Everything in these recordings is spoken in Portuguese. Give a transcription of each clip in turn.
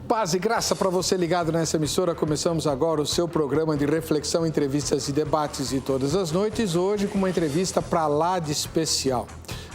Paz e graça para você ligado nessa emissora. Começamos agora o seu programa de reflexão, entrevistas e debates de todas as noites. Hoje com uma entrevista para lá de especial.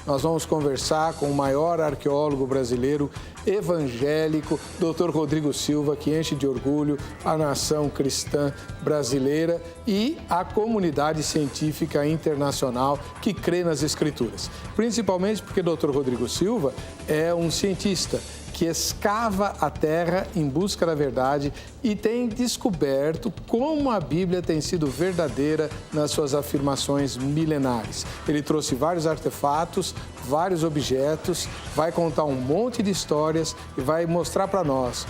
Nós vamos conversar com o maior arqueólogo brasileiro evangélico, Dr. Rodrigo Silva, que enche de orgulho a nação cristã brasileira e a comunidade científica internacional que crê nas Escrituras. Principalmente porque Dr. Rodrigo Silva é um cientista que escava a terra em busca da verdade e tem descoberto como a Bíblia tem sido verdadeira nas suas afirmações milenares. Ele trouxe vários artefatos, vários objetos, vai contar um monte de histórias e vai mostrar para nós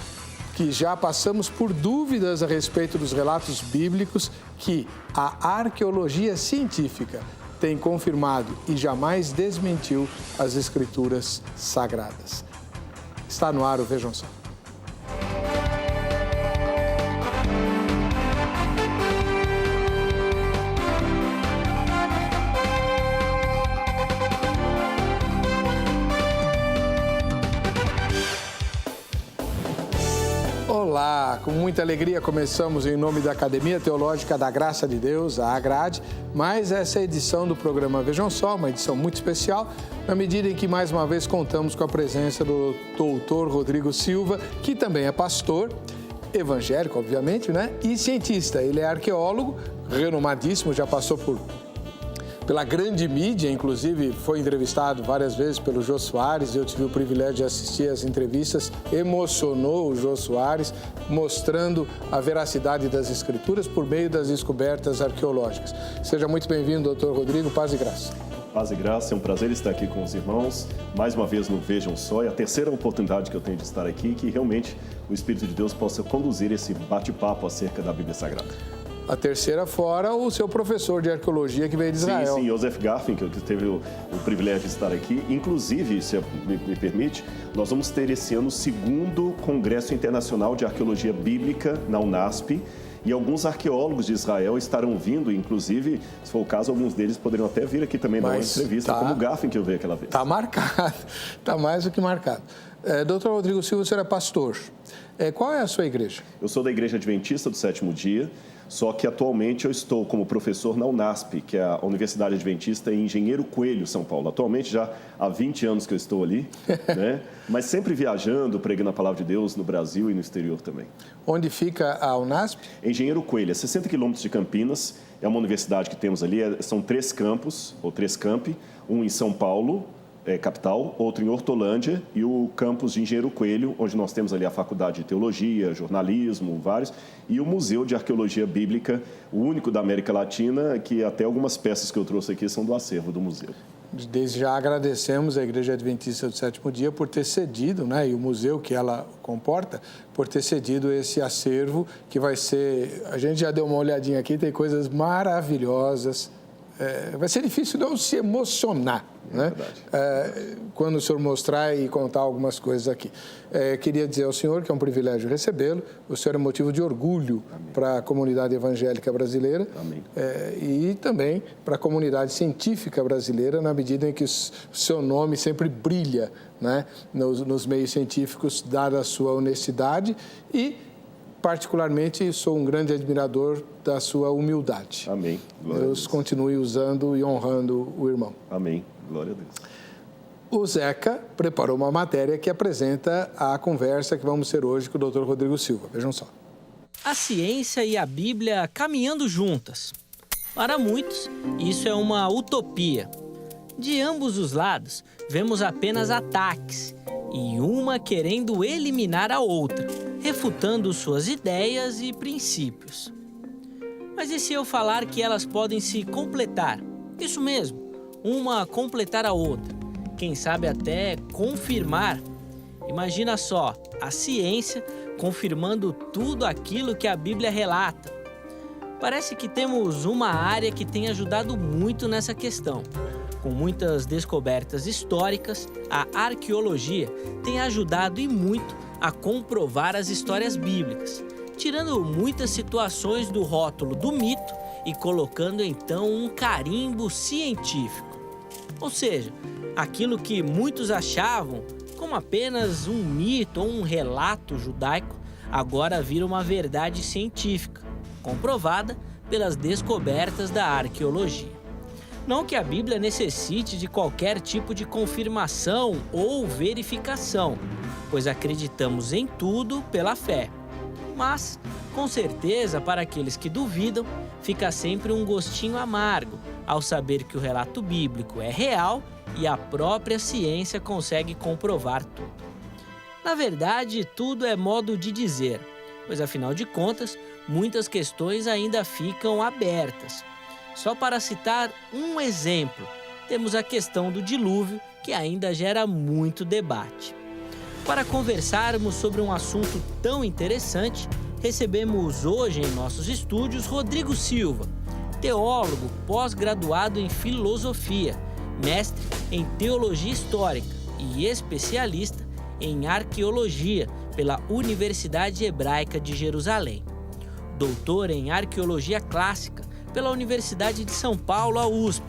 que já passamos por dúvidas a respeito dos relatos bíblicos que a arqueologia científica tem confirmado e jamais desmentiu as Escrituras sagradas. Está no ar o Vejam Só. Olá, com muita alegria começamos em nome da Academia Teológica da Graça de Deus, a AGRADE, mais essa edição do programa Vejam Só, uma edição muito especial, na medida em que mais uma vez contamos com a presença do Dr. Rodrigo Silva, que também é pastor, evangélico, obviamente, né? E cientista. Ele é arqueólogo, renomadíssimo, já passou pela grande mídia, inclusive foi entrevistado várias vezes pelo Jô Soares. Eu tive o privilégio de assistir as entrevistas, emocionou o Jô Soares, mostrando a veracidade das Escrituras por meio das descobertas arqueológicas. Seja muito bem-vindo, doutor Rodrigo, paz e graça. Paz e graça, é um prazer estar aqui com os irmãos, mais uma vez no Vejam Só, é a terceira oportunidade que eu tenho de estar aqui, que realmente o Espírito de Deus possa conduzir esse bate-papo acerca da Bíblia Sagrada. A terceira fora o seu professor de arqueologia que veio de Israel. Sim, Joseph Garfinkel, que teve o privilégio de estar aqui. Inclusive, se me permite, nós vamos ter esse ano o segundo Congresso Internacional de Arqueologia Bíblica na Unasp. E alguns arqueólogos de Israel estarão vindo, inclusive, se for o caso, alguns deles poderiam até vir aqui também dar uma entrevista, como o Garfinkel veio aquela vez. Está marcado, está mais do que marcado. Doutor Rodrigo Silva, o senhor é pastor. Qual é a sua igreja? Eu sou da Igreja Adventista do Sétimo Dia. Só que atualmente eu estou como professor na Unasp, que é a Universidade Adventista em Engenheiro Coelho, São Paulo. Atualmente já há 20 anos que eu estou ali, né? Mas sempre viajando, pregando a palavra de Deus no Brasil e no exterior também. Onde fica a Unasp? Engenheiro Coelho, a 60 quilômetros de Campinas. É uma universidade que temos ali, são 3 campos, ou 3 campi, um em São Paulo, capital, outro em Hortolândia e o campus de Engenheiro Coelho, onde nós temos ali a Faculdade de Teologia, Jornalismo, vários, e o Museu de Arqueologia Bíblica, o único da América Latina, que até algumas peças que eu trouxe aqui são do acervo do museu. Desde já agradecemos à Igreja Adventista do Sétimo Dia por ter cedido, né, e o museu que ela comporta, por ter cedido esse acervo que vai ser... A gente já deu uma olhadinha aqui, tem coisas maravilhosas. Vai ser difícil não se emocionar, né? Quando o senhor mostrar e contar algumas coisas aqui. Queria dizer ao senhor que é um privilégio recebê-lo. O senhor é motivo de orgulho para a comunidade evangélica brasileira. E também para a comunidade científica brasileira, na medida em que o seu nome sempre brilha, né, nos meios científicos, dada a sua honestidade e, particularmente, sou um grande admirador da sua humildade. Amém. Glória Deus a Deus. Continue usando e honrando o irmão. Amém. Glória a Deus. O Zeca preparou uma matéria que apresenta a conversa que vamos ter hoje com o Dr. Rodrigo Silva. Vejam só. A ciência e a Bíblia caminhando juntas. Para muitos, isso é uma utopia. De ambos os lados, vemos apenas ataques e uma querendo eliminar a outra, refutando suas ideias e princípios. Mas e se eu falar que elas podem se completar? Isso mesmo, uma completar a outra. Quem sabe até confirmar. Imagina só, a ciência confirmando tudo aquilo que a Bíblia relata. Parece que temos uma área que tem ajudado muito nessa questão. Com muitas descobertas históricas, a arqueologia tem ajudado e muito a comprovar as histórias bíblicas, tirando muitas situações do rótulo do mito e colocando então um carimbo científico. Ou seja, aquilo que muitos achavam como apenas um mito ou um relato judaico, agora vira uma verdade científica, comprovada pelas descobertas da arqueologia. Não que a Bíblia necessite de qualquer tipo de confirmação ou verificação, pois acreditamos em tudo pela fé. Mas, com certeza, para aqueles que duvidam, fica sempre um gostinho amargo ao saber que o relato bíblico é real e a própria ciência consegue comprovar tudo. Na verdade, tudo é modo de dizer, pois afinal de contas, muitas questões ainda ficam abertas. Só para citar um exemplo, temos a questão do dilúvio, que ainda gera muito debate. Para conversarmos sobre um assunto tão interessante, recebemos hoje em nossos estúdios Rodrigo Silva, teólogo pós-graduado em filosofia, mestre em teologia histórica e especialista em arqueologia pela Universidade Hebraica de Jerusalém. Doutor em arqueologia clássica pela Universidade de São Paulo, a USP.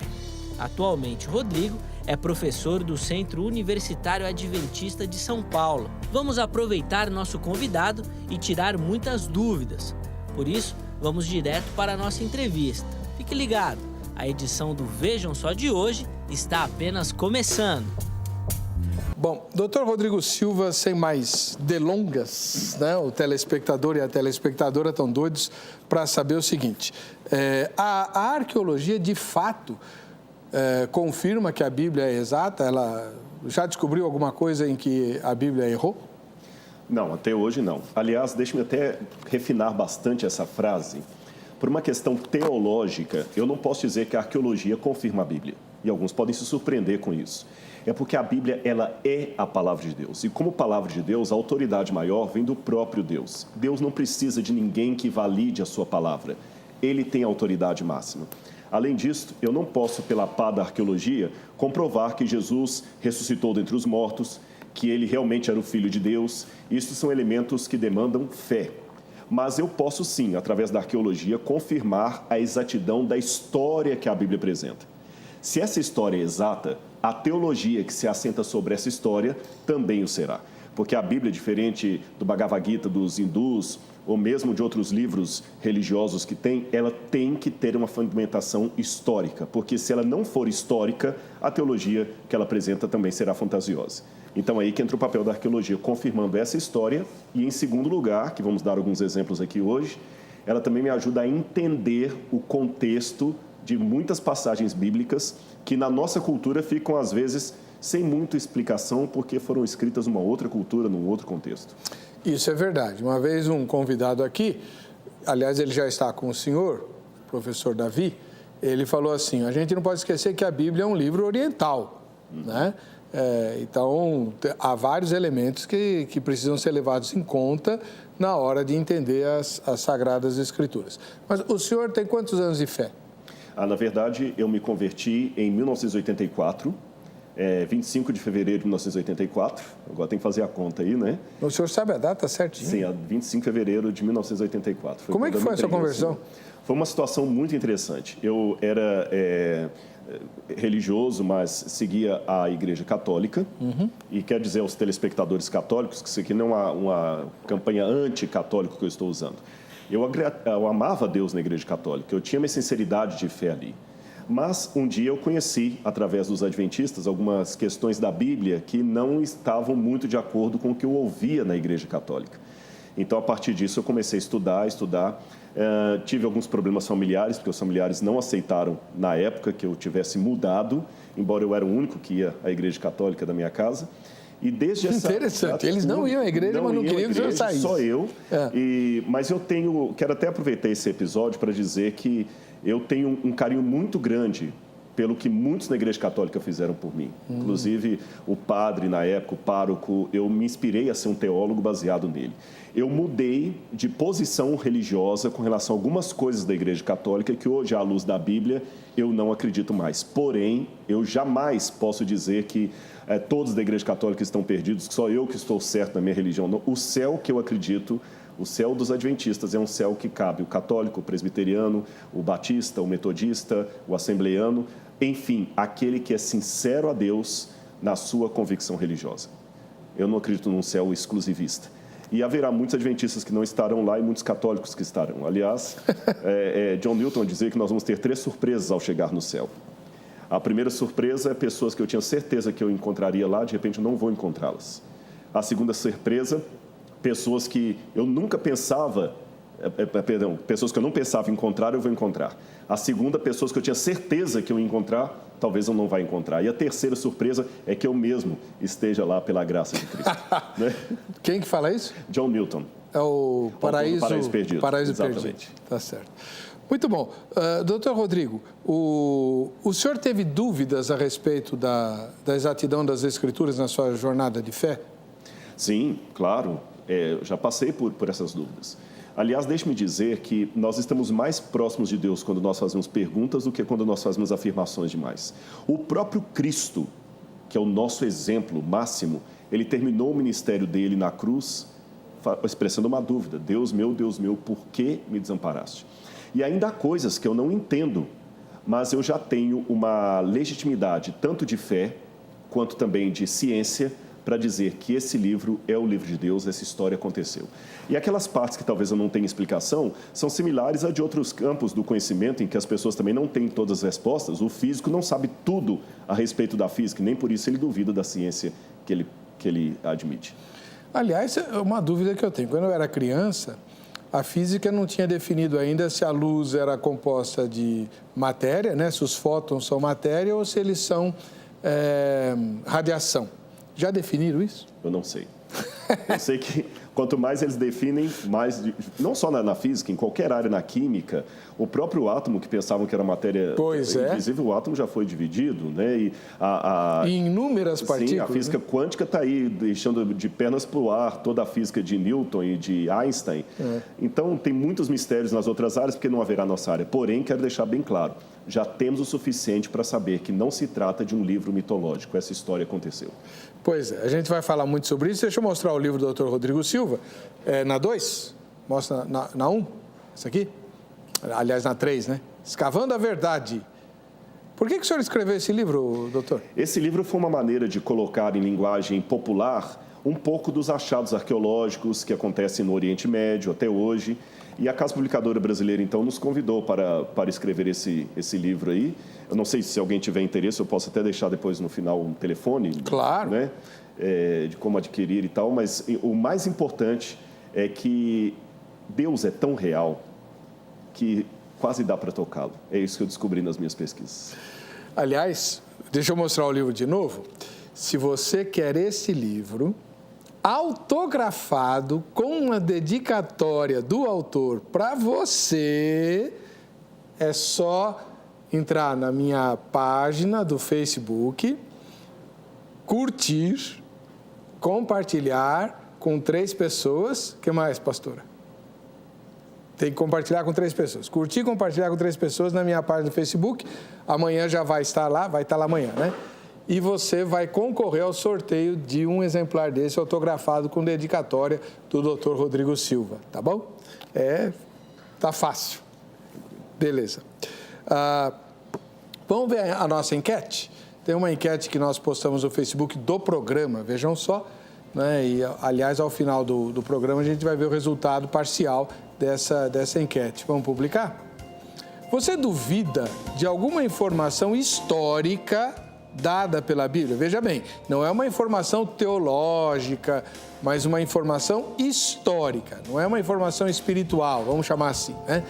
Atualmente, Rodrigo é professor do Centro Universitário Adventista de São Paulo. Vamos aproveitar nosso convidado e tirar muitas dúvidas. Por isso, vamos direto para a nossa entrevista. Fique ligado, a edição do Vejam Só de hoje está apenas começando. Bom, doutor Rodrigo Silva, sem mais delongas, né? O telespectador e a telespectadora estão doidos para saber o seguinte. A arqueologia, de fato, confirma que a Bíblia é exata? Ela já descobriu alguma coisa em que a Bíblia errou? Não, até hoje não. Aliás, deixe-me até refinar bastante essa frase. Por uma questão teológica, eu não posso dizer que a arqueologia confirma a Bíblia. E alguns podem se surpreender com isso. É porque a Bíblia, ela é a palavra de Deus. E como palavra de Deus, a autoridade maior vem do próprio Deus. Deus não precisa de ninguém que valide a sua palavra. Ele tem a autoridade máxima. Além disso, eu não posso, pela pá da arqueologia, comprovar que Jesus ressuscitou dentre os mortos, que ele realmente era o Filho de Deus. Isso são elementos que demandam fé. Mas eu posso sim, através da arqueologia, confirmar a exatidão da história que a Bíblia apresenta. Se essa história é exata, a teologia que se assenta sobre essa história também o será. Porque a Bíblia, diferente do Bhagavad Gita dos hindus, ou mesmo de outros livros religiosos que tem, ela tem que ter uma fundamentação histórica. Porque se ela não for histórica, a teologia que ela apresenta também será fantasiosa. Então, aí que entra o papel da arqueologia, confirmando essa história. E, em segundo lugar, que vamos dar alguns exemplos aqui hoje, ela também me ajuda a entender o contexto de muitas passagens bíblicas que, na nossa cultura, ficam, às vezes, sem muita explicação, porque foram escritas numa outra cultura, num outro contexto. Isso é verdade. Uma vez um convidado aqui, aliás, ele já está com o senhor, o professor Davi, ele falou assim, a gente não pode esquecer que a Bíblia é um livro oriental, né? Então, há vários elementos que precisam ser levados em conta na hora de entender as Sagradas Escrituras. Mas o senhor tem quantos anos de fé? Na verdade, eu me converti em 1984, 25 de fevereiro de 1984. Agora tem que fazer a conta aí, né? O senhor sabe a data certinho? Sim, 25 de fevereiro de 1984. Como é que foi essa conversão? Foi uma situação muito interessante. Eu era religioso, mas seguia a Igreja Católica. E quero dizer aos telespectadores católicos que isso aqui não é uma campanha anticatólica que eu estou usando. Eu amava Deus na Igreja Católica, eu tinha minha sinceridade de fé ali. Mas um dia eu conheci, através dos adventistas, algumas questões da Bíblia que não estavam muito de acordo com o que eu ouvia na Igreja Católica. Então, a partir disso, eu comecei a estudar. Tive alguns problemas familiares, porque os familiares não aceitaram, na época, que eu tivesse mudado, embora eu era o único que ia à Igreja Católica da minha casa. E desde essa Interessante, eles não iam à igreja, mas não queriam que o senhor saísse. Só eu. Mas eu quero até aproveitar esse episódio para dizer que eu tenho um carinho muito grande pelo que muitos na Igreja Católica fizeram por mim. Inclusive, o padre, na época, o pároco, eu me inspirei a ser um teólogo baseado nele. Eu mudei de posição religiosa com relação a algumas coisas da Igreja Católica que hoje, à luz da Bíblia, eu não acredito mais. Porém, eu jamais posso dizer que todos da Igreja Católica estão perdidos, que só eu que estou certo na minha religião. Não. O céu que eu acredito, o céu dos adventistas, é um céu que cabe o católico, o presbiteriano, o batista, o metodista, o assembleano, enfim, aquele que é sincero a Deus na sua convicção religiosa. Eu não acredito num céu exclusivista. E haverá muitos adventistas que não estarão lá e muitos católicos que estarão. Aliás, John Newton dizia que nós vamos ter 3 surpresas ao chegar no céu. A primeira surpresa é pessoas que eu tinha certeza que eu encontraria lá, de repente eu não vou encontrá-las. A segunda surpresa, pessoas que eu nunca pensava, pessoas que eu não pensava encontrar, eu vou encontrar. A segunda, pessoas que eu tinha certeza que eu ia encontrar, talvez eu não vá encontrar. E a terceira surpresa é que eu mesmo esteja lá pela graça de Cristo. Né? Quem que fala isso? John Newton. É o Paraíso Perdido. Paraíso Exatamente. Perdido. Tá certo. Muito bom. Doutor Rodrigo, o senhor teve dúvidas a respeito da exatidão das Escrituras na sua jornada de fé? Sim, claro. Já passei por essas dúvidas. Aliás, deixe-me dizer que nós estamos mais próximos de Deus quando nós fazemos perguntas do que quando nós fazemos afirmações demais. O próprio Cristo, que é o nosso exemplo máximo, ele terminou o ministério dele na cruz expressando uma dúvida: Deus meu, por que me desamparaste? E ainda há coisas que eu não entendo, mas eu já tenho uma legitimidade tanto de fé quanto também de ciência para dizer que esse livro é o livro de Deus, essa história aconteceu. E aquelas partes que talvez eu não tenha explicação são similares a de outros campos do conhecimento em que as pessoas também não têm todas as respostas. O físico não sabe tudo a respeito da física, nem por isso ele duvida da ciência que ele admite. Aliás, é uma dúvida que eu tenho. Quando eu era criança, a física não tinha definido ainda se a luz era composta de matéria, né? Se os fótons são matéria ou se eles são radiação. Já definiram isso? Eu não sei. Eu sei que quanto mais eles definem, mais... Não só na física, em qualquer área, na química, o próprio átomo, que pensavam que era matéria... Pois é. Inclusive, o átomo já foi dividido, né? E inúmeras partículas. Sim, a física quântica está aí, deixando de pernas para o ar toda a física de Newton e de Einstein. Então, tem muitos mistérios nas outras áreas, porque não haverá nossa área. Porém, quero deixar bem claro, já temos o suficiente para saber que não se trata de um livro mitológico. Essa história aconteceu. Pois é, a gente vai falar muito sobre isso. Deixa eu mostrar o livro do Dr. Rodrigo Silva. Na 2? Mostra na 1? Essa aqui? Aliás, na 3, né? Escavando a Verdade. Por que o senhor escreveu esse livro, doutor? Esse livro foi uma maneira de colocar em linguagem popular um pouco dos achados arqueológicos que acontecem no Oriente Médio até hoje. E a Casa Publicadora Brasileira, então, nos convidou para escrever esse livro aí. Eu não sei se alguém tiver interesse, eu posso até deixar depois no final um telefone. Claro. Né? De como adquirir e tal, mas o mais importante é que Deus é tão real que quase dá para tocá-lo. É isso que eu descobri nas minhas pesquisas. Aliás, deixa eu mostrar o livro de novo. Se você quer esse livro autografado com uma dedicatória do autor para você, é só entrar na minha página do Facebook, curtir, compartilhar com 3 pessoas. O que mais, pastora? Tem que compartilhar com 3 pessoas. Curtir e compartilhar com 3 pessoas na minha página do Facebook. Amanhã já vai estar lá amanhã, né? E você vai concorrer ao sorteio de um exemplar desse autografado com dedicatória do Dr. Rodrigo Silva, tá bom? Tá fácil. Beleza. Vamos ver a nossa enquete? Tem uma enquete que nós postamos no Facebook do programa, vejam só, né? E, aliás, ao final do programa a gente vai ver o resultado parcial dessa enquete. Vamos publicar? Você duvida de alguma informação histórica dada pela Bíblia? Veja bem, não é uma informação teológica, mas uma informação histórica, não é uma informação espiritual, vamos chamar assim, né?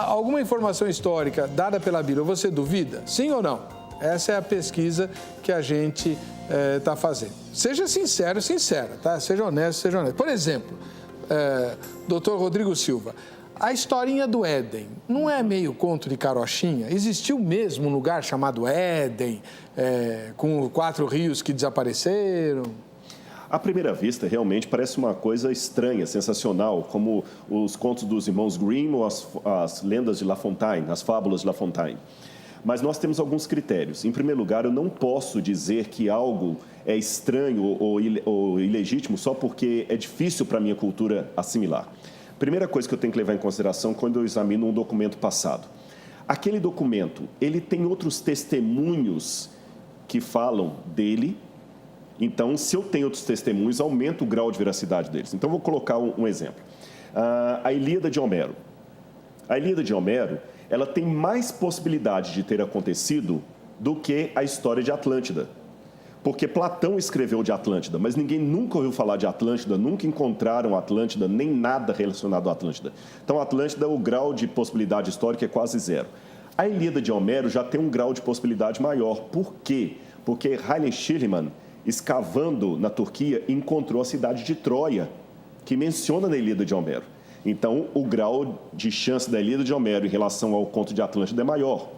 Alguma informação histórica dada pela Bíblia, você duvida? Sim ou não? Essa é a pesquisa que a gente está fazendo. Seja sincera, tá? Seja honesto. Por exemplo, Dr. Rodrigo Silva, a historinha do Éden não é meio conto de carochinha? Existiu mesmo um lugar chamado Éden, com 4 rios que desapareceram? À primeira vista, realmente parece uma coisa estranha, sensacional, como os contos dos irmãos Grimm ou as lendas de La Fontaine, as fábulas de La Fontaine. Mas nós temos alguns critérios. Em primeiro lugar, eu não posso dizer que algo é estranho ou ilegítimo só porque é difícil para a minha cultura assimilar. Primeira coisa que eu tenho que levar em consideração quando eu examino um documento passado. Aquele documento, ele tem outros testemunhos que falam dele, Então, se eu tenho outros testemunhos, aumenta o grau de veracidade deles. Então, vou colocar um exemplo. A Ilíada de Homero. A Ilíada de Homero, ela tem mais possibilidade de ter acontecido do que a história de Atlântida. Porque Platão escreveu de Atlântida, mas ninguém nunca ouviu falar de Atlântida, nunca encontraram Atlântida, nem nada relacionado a Atlântida. Então, Atlântida, o grau de possibilidade histórica é quase zero. A Ilíada de Homero já tem um grau de possibilidade maior. Por quê? Porque Heinrich Schliemann, escavando na Turquia, encontrou a cidade de Troia, que menciona na Ilíada de Homero. Então, o grau de chance da Ilíada de Homero em relação ao conto de Atlântida é maior.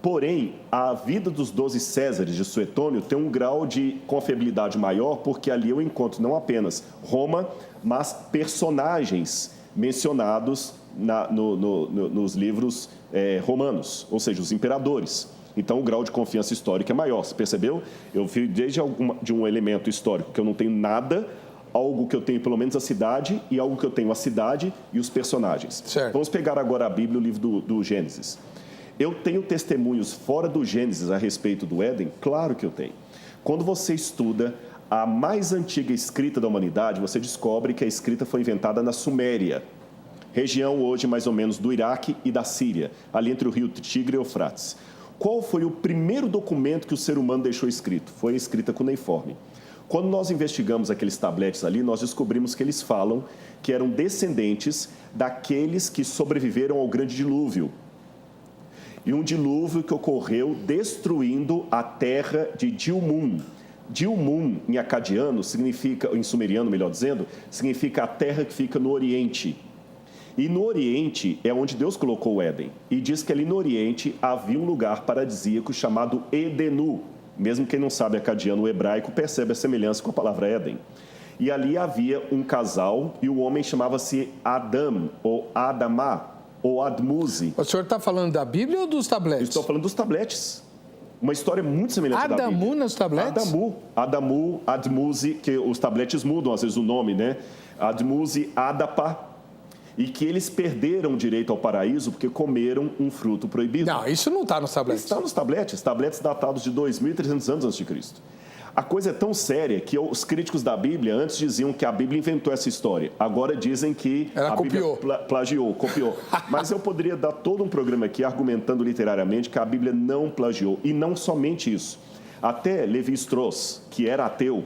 Porém, a vida dos 12 Césares de Suetônio tem um grau de confiabilidade maior, porque ali eu encontro não apenas Roma, mas personagens mencionados nos livros romanos, ou seja, os imperadores. Então, o grau de confiança histórica é maior. Você percebeu? Eu vi desde de um elemento histórico que eu não tenho nada, algo que eu tenho pelo menos a cidade, e algo que eu tenho a cidade e os personagens. Certo. Vamos pegar agora a Bíblia, o livro do Gênesis. Eu tenho testemunhos fora do Gênesis a respeito do Éden? Claro que eu tenho. Quando você estuda a mais antiga escrita da humanidade, você descobre que a escrita foi inventada na Suméria, região hoje mais ou menos do Iraque e da Síria, ali entre o rio Tigre e Eufrates. Qual foi o primeiro documento que o ser humano deixou escrito? Foi a escrita cuneiforme. Quando nós investigamos aqueles tabletes ali, nós descobrimos que eles falam que eram descendentes daqueles que sobreviveram ao grande dilúvio. E um dilúvio que ocorreu destruindo a terra de Dilmun. Dilmun, em acadiano, significa, em sumeriano, melhor dizendo, significa a terra que fica no Oriente. E no Oriente é onde Deus colocou o Éden. E diz que ali no Oriente havia um lugar paradisíaco chamado Edenu. Mesmo quem não sabe acadiano ou hebraico percebe a semelhança com a palavra Éden. E ali havia um casal e o homem chamava-se Adam ou Adamá, ou Admuse. O senhor está falando da Bíblia ou dos tabletes? Estou falando dos tabletes. Uma história muito semelhante da Bíblia. Adamu nos tabletes? Adamu, Admuse, que os tabletes mudam às vezes o nome, né? Admuse, Adapa. E que eles perderam o direito ao paraíso porque comeram um fruto proibido. Não, isso não está nos tabletes. Está nos tabletes datados de 2.300 anos antes de Cristo. A coisa é tão séria que os críticos da Bíblia antes diziam que a Bíblia inventou essa história. Agora dizem que ela copiou. Bíblia plagiou, copiou. Mas eu poderia dar todo um programa aqui argumentando literariamente que a Bíblia não plagiou. E não somente isso. Até Levi-Strauss, que era ateu,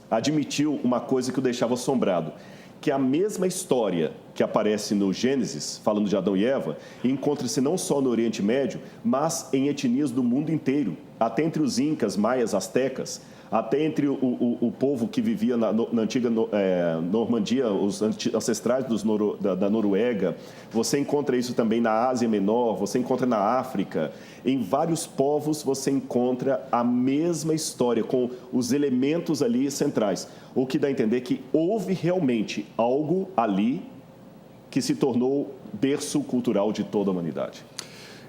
admitiu uma coisa que o deixava assombrado, que a mesma história que aparece no Gênesis, falando de Adão e Eva, encontra-se não só no Oriente Médio, mas em etnias do mundo inteiro, até entre os incas, maias, astecas, até entre o povo que vivia na antiga Normandia, os ancestrais da Noruega. Você encontra isso também na Ásia Menor, você encontra na África. Em vários povos você encontra a mesma história, com os elementos ali centrais. O que dá a entender que houve realmente algo ali que se tornou berço cultural de toda a humanidade.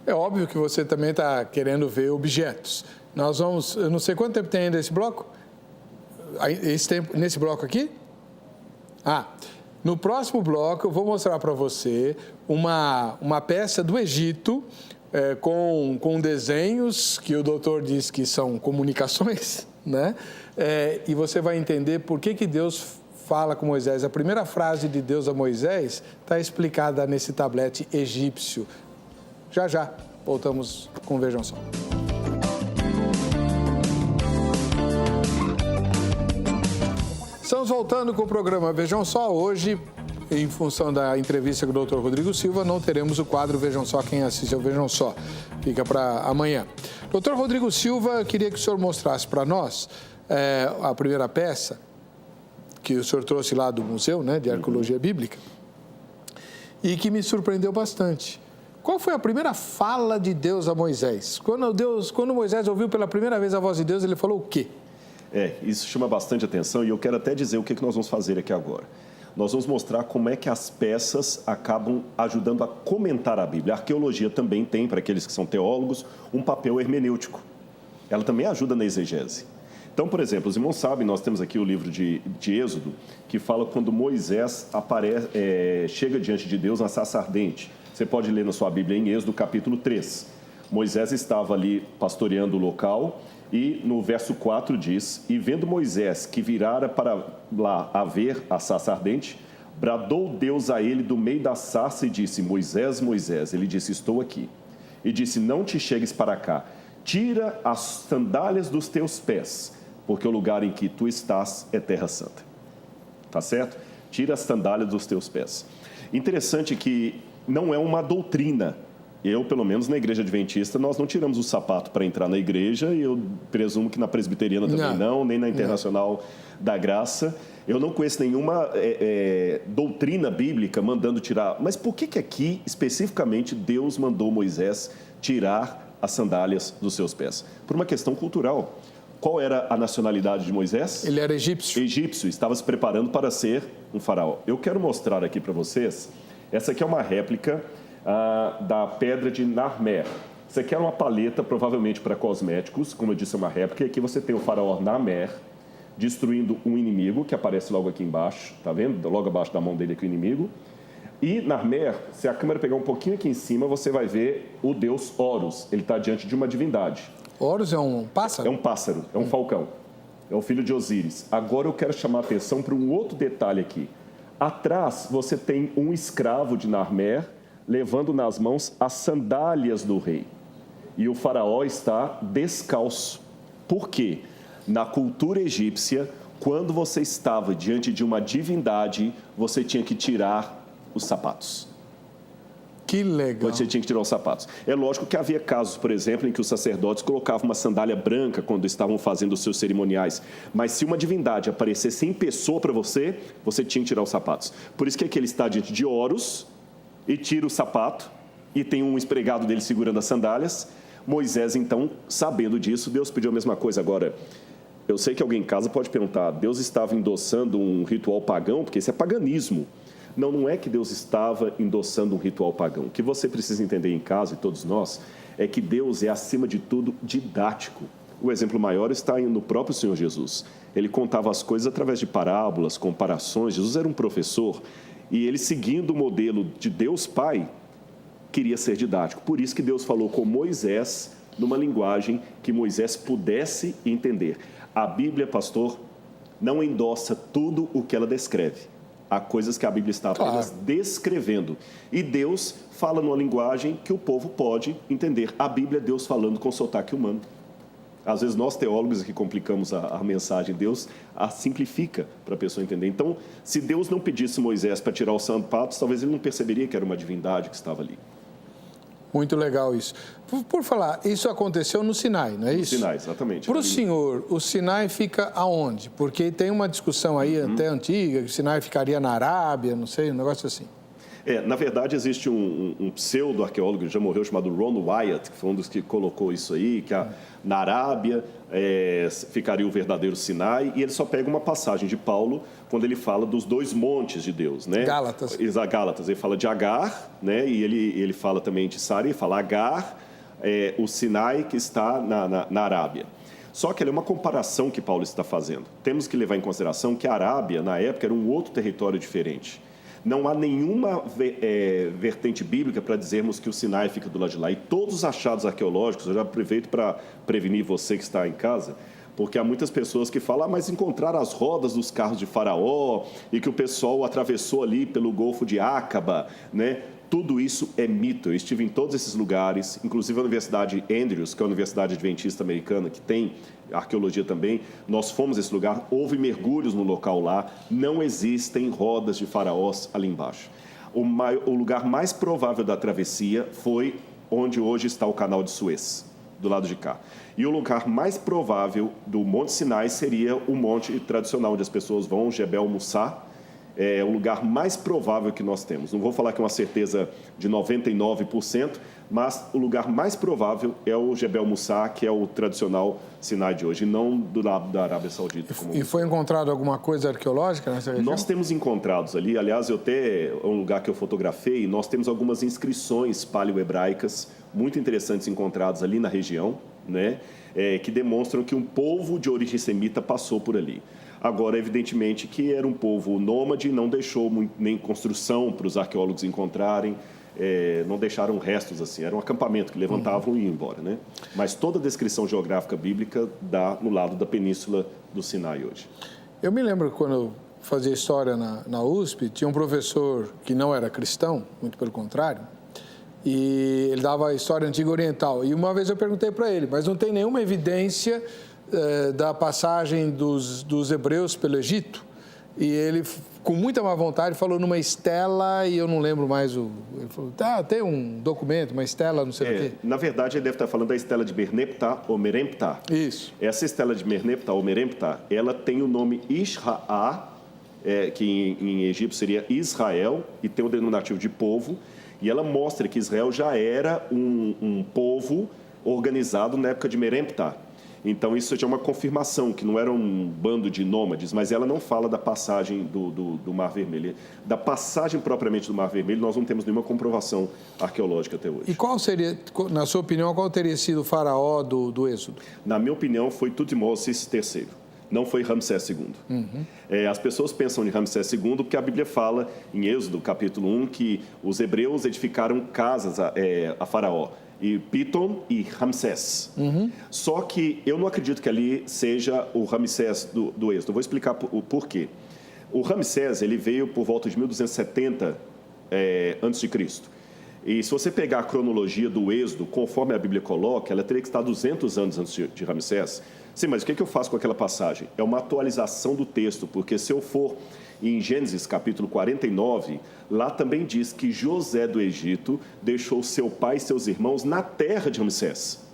É óbvio que você também está querendo ver objetos. Nós vamos, eu não sei quanto tempo tem ainda esse bloco? Esse tempo, nesse bloco aqui? No próximo bloco eu vou mostrar para você uma peça do Egito com desenhos que o doutor diz que são comunicações, né? E você vai entender por que Deus fala com Moisés. A primeira frase de Deus a Moisés está explicada nesse tablete egípcio. Já, voltamos com Vejam Só. Estamos voltando com o programa Vejam Só. Hoje, em função da entrevista com o Dr. Rodrigo Silva, não teremos o quadro Vejam Só, quem assiste ao Vejam Só. Fica para amanhã. Dr. Rodrigo Silva, queria que o senhor mostrasse para nós a primeira peça que o senhor trouxe lá do museu, né, de arqueologia bíblica, e que me surpreendeu bastante. Qual foi a primeira fala de Deus a Moisés? Quando Moisés ouviu pela primeira vez a voz de Deus, ele falou o quê? Isso chama bastante atenção e eu quero até dizer o que nós vamos fazer aqui agora. Nós vamos mostrar como é que as peças acabam ajudando a comentar a Bíblia. A arqueologia também tem, para aqueles que são teólogos, um papel hermenêutico. Ela também ajuda na exegese. Então, por exemplo, os irmãos sabem, nós temos aqui o livro de Êxodo, que fala quando Moisés chega diante de Deus na sarça ardente. Você pode ler na sua Bíblia em Êxodo, capítulo 3. Moisés estava ali pastoreando o local E no verso 4 diz: E vendo Moisés que virara para lá a ver a sarça ardente, bradou Deus a ele do meio da sarça e disse: Moisés, Moisés. Ele disse: Estou aqui. E disse: Não te chegues para cá. Tira as sandálias dos teus pés, porque o lugar em que tu estás é terra santa. Tá certo? Tira as sandálias dos teus pés. Interessante que não é uma doutrina. Eu, pelo menos na igreja adventista, nós não tiramos o sapato para entrar na igreja, e eu presumo que na presbiteriana também não, nem na Internacional da Graça. Eu não conheço nenhuma doutrina bíblica mandando tirar. Mas por que aqui, especificamente, Deus mandou Moisés tirar as sandálias dos seus pés? Por uma questão cultural. Qual era a nacionalidade de Moisés? Ele era egípcio. Egípcio, estava se preparando para ser um faraó. Eu quero mostrar aqui para vocês, essa aqui é uma réplica da pedra de Narmer. Isso aqui era uma paleta, provavelmente para cosméticos, como eu disse, é uma réplica. E aqui você tem o faraó Narmer destruindo um inimigo, que aparece logo aqui embaixo, tá vendo? Logo abaixo da mão dele aqui o inimigo. E Narmer, se a câmera pegar um pouquinho aqui em cima, você vai ver o deus Horus. Ele está diante de uma divindade. Horus é um pássaro? É um pássaro, é um falcão. É o filho de Osíris. Agora eu quero chamar a atenção para um outro detalhe aqui. Atrás você tem um escravo de Narmer levando nas mãos as sandálias do rei. E o faraó está descalço. Por quê? Na cultura egípcia, quando você estava diante de uma divindade, você tinha que tirar os sapatos. Que legal. Você tinha que tirar os sapatos. É lógico que havia casos, por exemplo, em que os sacerdotes colocavam uma sandália branca quando estavam fazendo os seus cerimoniais. Mas se uma divindade aparecesse em pessoa para você, você tinha que tirar os sapatos. Por isso que aqui ele está diante de Horus e tira o sapato e tem um empregado dele segurando as sandálias. Moisés, então, sabendo disso, Deus pediu a mesma coisa. Agora, eu sei que alguém em casa pode perguntar, Deus estava endossando um ritual pagão? Porque isso é paganismo. Não, não é que Deus estava endossando um ritual pagão. O que você precisa entender em casa, e todos nós, é que Deus é, acima de tudo, didático. O exemplo maior está no próprio Senhor Jesus. Ele contava as coisas através de parábolas, comparações. Jesus era um professor e ele, seguindo o modelo de Deus Pai, queria ser didático. Por isso que Deus falou com Moisés numa linguagem que Moisés pudesse entender. A Bíblia, pastor, não endossa tudo o que ela descreve. Há coisas que a Bíblia está apenas descrevendo. E Deus fala numa linguagem que o povo pode entender. A Bíblia é Deus falando com sotaque humano. Às vezes nós, teólogos, que complicamos a mensagem, Deus a simplifica para a pessoa entender. Então, se Deus não pedisse Moisés para tirar os sapatos, talvez ele não perceberia que era uma divindade que estava ali. Muito legal isso. Por falar, isso aconteceu no Sinai, não é isso? No Sinai, exatamente. Para o senhor, o Sinai fica aonde? Porque tem uma discussão aí até antiga, que o Sinai ficaria na Arábia, não sei, um negócio assim. Na verdade, existe um pseudo-arqueólogo que já morreu, chamado Ron Wyatt, que foi um dos que colocou isso aí, que na Arábia ficaria o verdadeiro Sinai, e ele só pega uma passagem de Paulo, quando ele fala dos dois montes de Deus, né? Gálatas. Gálatas, ele fala de Agar, né? E ele fala também de Sara, ele fala Agar, o Sinai que está na Arábia. Só que é uma comparação que Paulo está fazendo. Temos que levar em consideração que a Arábia, na época, era um outro território diferente. Não há nenhuma vertente bíblica para dizermos que o Sinai fica do lado de lá. E todos os achados arqueológicos, eu já aproveito para prevenir você que está em casa, porque há muitas pessoas que falam, mas encontraram as rodas dos carros de Faraó e que o pessoal atravessou ali pelo Golfo de Áqaba, né? Tudo isso é mito. Eu estive em todos esses lugares, inclusive a Universidade Andrews, que é a Universidade Adventista Americana, que tem arqueologia também. Nós fomos a esse lugar, houve mergulhos no local lá, não existem rodas de faraós ali embaixo. O lugar mais provável da travessia foi onde hoje está o canal de Suez, do lado de cá. E o lugar mais provável do Monte Sinai seria o monte tradicional, onde as pessoas vão, Jebel Mussá. É o lugar mais provável que nós temos. Não vou falar que é uma certeza de 99%, mas o lugar mais provável é o Jebel Mussá, que é o tradicional Sinai de hoje, e não do lado da Arábia Saudita. E foi encontrado alguma coisa arqueológica nessa região? Nós temos encontrados ali, aliás, é um lugar que eu fotografei, nós temos algumas inscrições paleo-hebraicas muito interessantes encontradas ali na região, né, que demonstram que um povo de origem semita passou por ali. Agora, evidentemente, que era um povo nômade, não deixou nem construção para os arqueólogos encontrarem. não deixaram restos assim, era um acampamento que levantavam e iam embora, né? Mas toda a descrição geográfica bíblica dá no lado da península do Sinai hoje. Eu me lembro que quando eu fazia história na USP, tinha um professor que não era cristão, muito pelo contrário, e ele dava a história antiga oriental. E uma vez eu perguntei para ele, mas não tem nenhuma evidência da passagem dos hebreus pelo Egito? E ele, com muita má vontade, falou numa estela, e eu não lembro mais Ele falou, tem um documento, uma estela, não sei o quê. Na verdade, ele deve estar falando da estela de Merneptah ou Meremptah. Isso. Essa estela de Merneptah ou Meremptah, ela tem o nome Ishra, que em egípcio seria Israel, e tem o denominativo de povo, e ela mostra que Israel já era um povo organizado na época de Meremptah. Então, isso já é uma confirmação, que não era um bando de nômades, mas ela não fala da passagem do Mar Vermelho. Da passagem propriamente do Mar Vermelho, nós não temos nenhuma comprovação arqueológica até hoje. E qual seria, na sua opinião, qual teria sido o faraó do Êxodo? Na minha opinião, foi Tutmoses III, não foi Ramsés II. As pessoas pensam em Ramsés II porque a Bíblia fala, em Êxodo, capítulo 1, que os hebreus edificaram casas a Faraó. E Pitom e Ramsés. Só que eu não acredito que ali seja o Ramsés do Êxodo. Eu vou explicar o porquê. O Ramsés, ele veio por volta de 1270 a.C. E se você pegar a cronologia do Êxodo, conforme a Bíblia coloca, ela teria que estar 200 anos antes de Ramsés. Sim, mas o que eu faço com aquela passagem? É uma atualização do texto, porque se eu for em Gênesis capítulo 49, lá também diz que José do Egito deixou seu pai e seus irmãos na terra de Ramsés,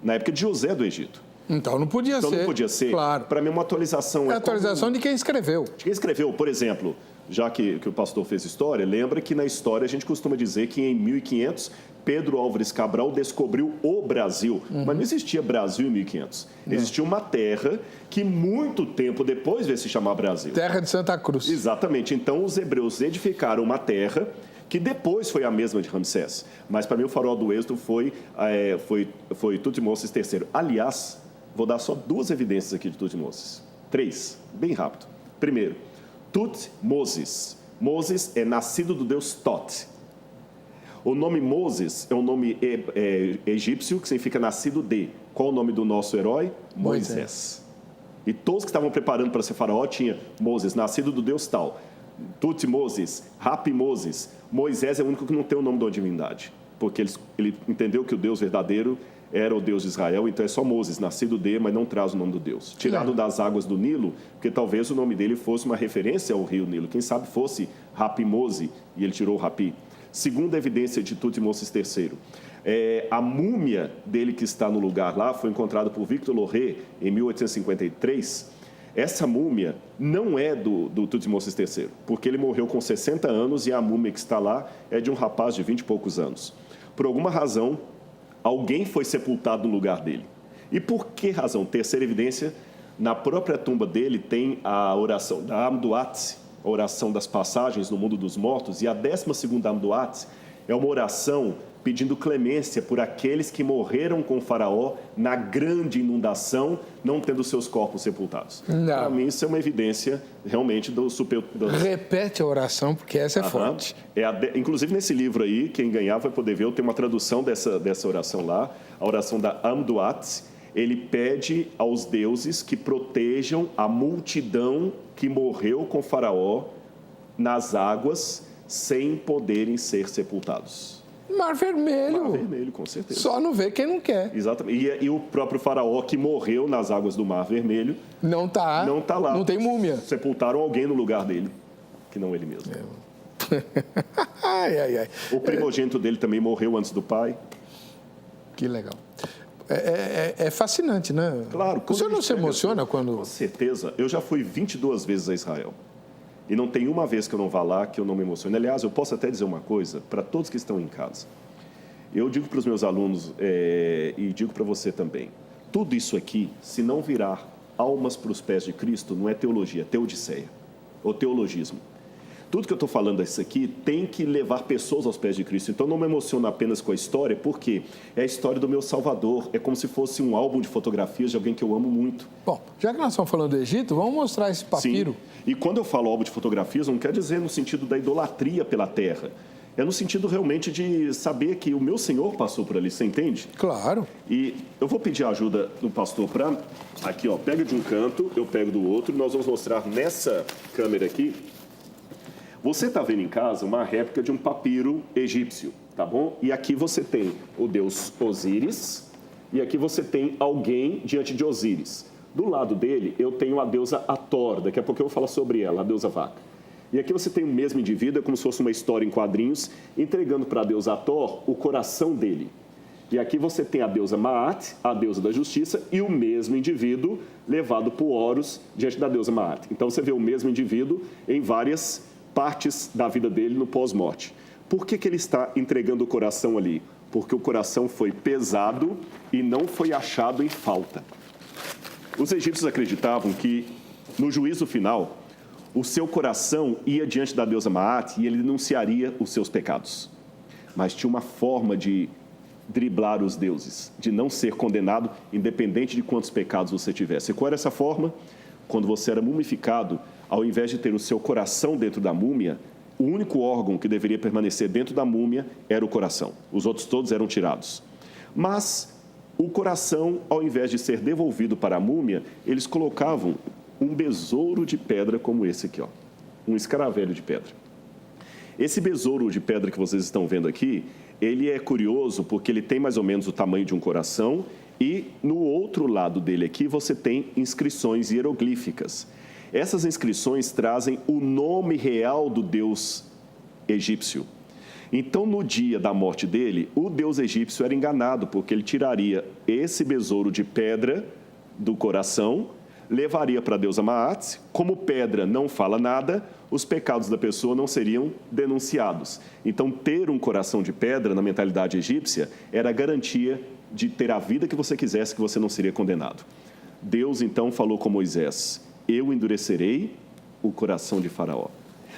na época de José do Egito. Então não podia ser. Então não podia ser. Claro. Para mim, uma atualização. É a atualização de quem escreveu. De quem escreveu, por exemplo, já que o pastor fez história, lembra que na história a gente costuma dizer que em 1500 Pedro Álvares Cabral descobriu o Brasil, mas não existia Brasil em 1500. Existia uma terra que muito tempo depois veio se chamar Brasil. Terra de Santa Cruz. Exatamente. Então os hebreus edificaram uma terra que depois foi a mesma de Ramsés. Mas para mim o faraó do Êxodo foi Tutmoses III. Aliás, vou dar só 2 evidências aqui de Tutmoses. 3, bem rápido. Primeiro, Tutmoses. Moses é nascido do deus Tot. O nome Moses é um nome egípcio que significa nascido de. Qual o nome do nosso herói? Moisés. E todos que estavam preparando para ser faraó tinha Moses, nascido do deus tal. Tutmoses, Rapimoses. Moisés é o único que não tem o nome de uma divindade, porque ele entendeu que o Deus verdadeiro era o Deus de Israel, então é só Moses, nascido de, mas não traz o nome do Deus. Tirado das águas do Nilo, porque talvez o nome dele fosse uma referência ao rio Nilo. Quem sabe fosse Rapimose, e ele tirou o Rapi. Segunda evidência de Tutmoses III. A múmia dele que está no lugar lá foi encontrada por Victor Loret em 1853. Essa múmia não é do Tutmoses III, porque ele morreu com 60 anos e a múmia que está lá é de um rapaz de 20 e poucos anos. Por alguma razão, alguém foi sepultado no lugar dele. E por que razão? Terceira evidência, na própria tumba dele tem a oração da Amduat, a oração das passagens no mundo dos mortos, e a 12ª Amduat é uma oração pedindo clemência por aqueles que morreram com o faraó na grande inundação, não tendo seus corpos sepultados. Para mim, isso é uma evidência realmente do super... Repete a oração, porque essa é forte. Inclusive, nesse livro aí, quem ganhar vai poder ver, eu tenho uma tradução dessa oração lá, a oração da Amduat. Ele pede aos deuses que protejam a multidão que morreu com o faraó nas águas sem poderem ser sepultados. Mar Vermelho. Mar Vermelho, com certeza. Só não vê quem não quer. Exatamente. E o próprio faraó que morreu nas águas do Mar Vermelho... Não está lá. Não tem múmia. Sepultaram alguém no lugar dele, que não ele mesmo. Ai. O primogênito dele também morreu antes do pai. Que legal. É fascinante, né? Claro. O senhor não se emociona quando... Com certeza. Eu já fui 22 vezes a Israel. E não tem uma vez que eu não vá lá que eu não me emocione. Aliás, eu posso até dizer uma coisa para todos que estão em casa. Eu digo para os meus alunos e digo para você também. Tudo isso aqui, se não virar almas para os pés de Cristo, não é teologia, é teodiceia. Ou teologismo. Tudo que eu estou falando isso aqui tem que levar pessoas aos pés de Cristo. Então, não me emociono apenas com a história, porque é a história do meu Salvador. É como se fosse um álbum de fotografias de alguém que eu amo muito. Bom, já que nós estamos falando do Egito, vamos mostrar esse papiro. Sim. E quando eu falo álbum de fotografias, não quer dizer no sentido da idolatria pela terra. É no sentido realmente de saber que o meu Senhor passou por ali, você entende? Claro. E eu vou pedir a ajuda do pastor para... Aqui, ó, pega de um canto, eu pego do outro. Nós vamos mostrar nessa câmera aqui. Você está vendo em casa uma réplica de um papiro egípcio, tá bom? E aqui você tem o deus Osíris e aqui você tem alguém diante de Osíris. Do lado dele, eu tenho a deusa Hathor. Daqui a pouco eu vou falar sobre ela, a deusa vaca. E aqui você tem o mesmo indivíduo, é como se fosse uma história em quadrinhos, entregando para a deusa Hathor o coração dele. E aqui você tem a deusa Maat, a deusa da justiça, e o mesmo indivíduo levado por Horus diante da deusa Maat. Então você vê o mesmo indivíduo em várias partes da vida dele no pós-morte. Por que ele está entregando o coração ali? Porque o coração foi pesado e não foi achado em falta. Os egípcios acreditavam que, no juízo final, o seu coração ia diante da deusa Maat e ele denunciaria os seus pecados. Mas tinha uma forma de driblar os deuses, de não ser condenado, independente de quantos pecados você tivesse. E qual era essa forma? Quando você era mumificado, ao invés de ter o seu coração dentro da múmia, o único órgão que deveria permanecer dentro da múmia era o coração. Os outros todos eram tirados. Mas o coração, ao invés de ser devolvido para a múmia, eles colocavam um besouro de pedra como esse aqui, ó, um escaravelho de pedra. Esse besouro de pedra que vocês estão vendo aqui, ele é curioso porque ele tem mais ou menos o tamanho de um coração e no outro lado dele aqui você tem inscrições hieroglíficas. Essas inscrições trazem o nome real do deus egípcio. Então, no dia da morte dele, o deus egípcio era enganado, porque ele tiraria esse besouro de pedra do coração, levaria para a deusa Maat. Como pedra não fala nada, os pecados da pessoa não seriam denunciados. Então, ter um coração de pedra, na mentalidade egípcia, era a garantia de ter a vida que você quisesse, que você não seria condenado. Deus, então, falou com Moisés: eu endurecerei o coração de Faraó.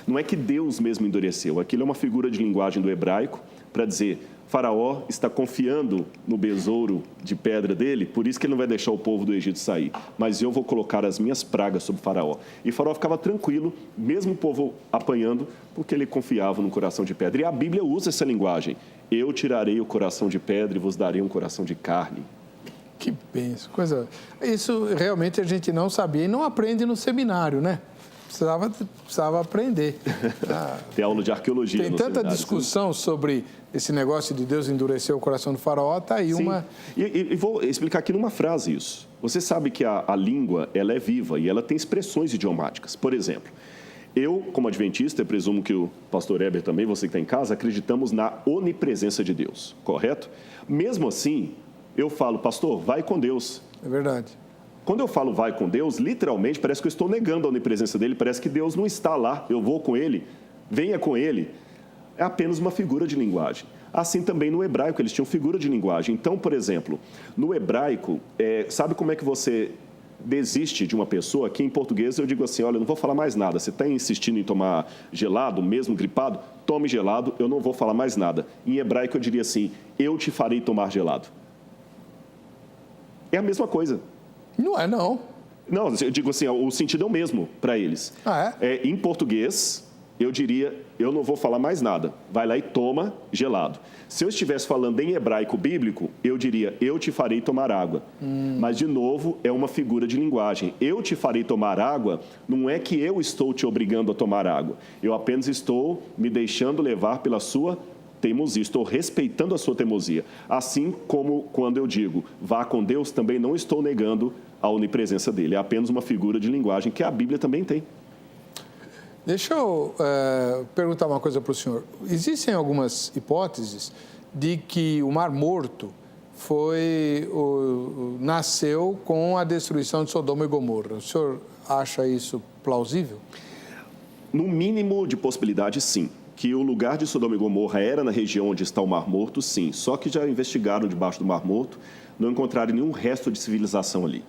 Não é que Deus mesmo endureceu, aquilo é uma figura de linguagem do hebraico para dizer: Faraó está confiando no besouro de pedra dele, por isso que ele não vai deixar o povo do Egito sair. Mas eu vou colocar as minhas pragas sobre Faraó. E Faraó ficava tranquilo, mesmo o povo apanhando, porque ele confiava no coração de pedra. E a Bíblia usa essa linguagem: eu tirarei o coração de pedra e vos darei um coração de carne. Que benção, coisa... Isso realmente a gente não sabia e não aprende no seminário, né? Precisava aprender. Tem aula de arqueologia. Tem tanta discussão sobre esse negócio de Deus endurecer o coração do faraó, está aí. Sim. Uma... E vou explicar aqui numa frase isso. Você sabe que a língua ela é viva e ela tem expressões idiomáticas. Por exemplo, eu, como adventista, presumo que o pastor Heber também, você que está em casa, acreditamos na onipresença de Deus, correto? Mesmo assim, eu falo: pastor, vai com Deus. É verdade. Quando eu falo vai com Deus, literalmente parece que eu estou negando a onipresença dele, parece que Deus não está lá, eu vou com ele, venha com ele. É apenas uma figura de linguagem. Assim também no hebraico, eles tinham figura de linguagem. Então, por exemplo, no hebraico, sabe como é que você desiste de uma pessoa? Aqui em português eu digo assim: olha, eu não vou falar mais nada, você está insistindo em tomar gelado, mesmo gripado? Tome gelado, eu não vou falar mais nada. Em hebraico eu diria assim: eu te farei tomar gelado. É a mesma coisa. Não é, não. Não, eu digo assim, o sentido é o mesmo para eles. Ah, é? Em português, eu diria: eu não vou falar mais nada. Vai lá e toma gelado. Se eu estivesse falando em hebraico bíblico, eu diria: eu te farei tomar água. Mas, de novo, é uma figura de linguagem. Eu te farei tomar água não é que eu estou te obrigando a tomar água. Eu apenas estou me deixando levar pela sua teimosia, estou respeitando a sua teimosia. Assim como quando eu digo vá com Deus, também não estou negando a onipresença dele. É apenas uma figura de linguagem que a Bíblia também tem. Deixa eu perguntar uma coisa para o senhor. Existem algumas hipóteses de que o Mar Morto nasceu com a destruição de Sodoma e Gomorra. O senhor acha isso plausível? No mínimo de possibilidade, sim. Que o lugar de Sodoma e Gomorra era na região onde está o Mar Morto, sim. Só que já investigaram debaixo do Mar Morto, não encontraram nenhum resto de civilização ali.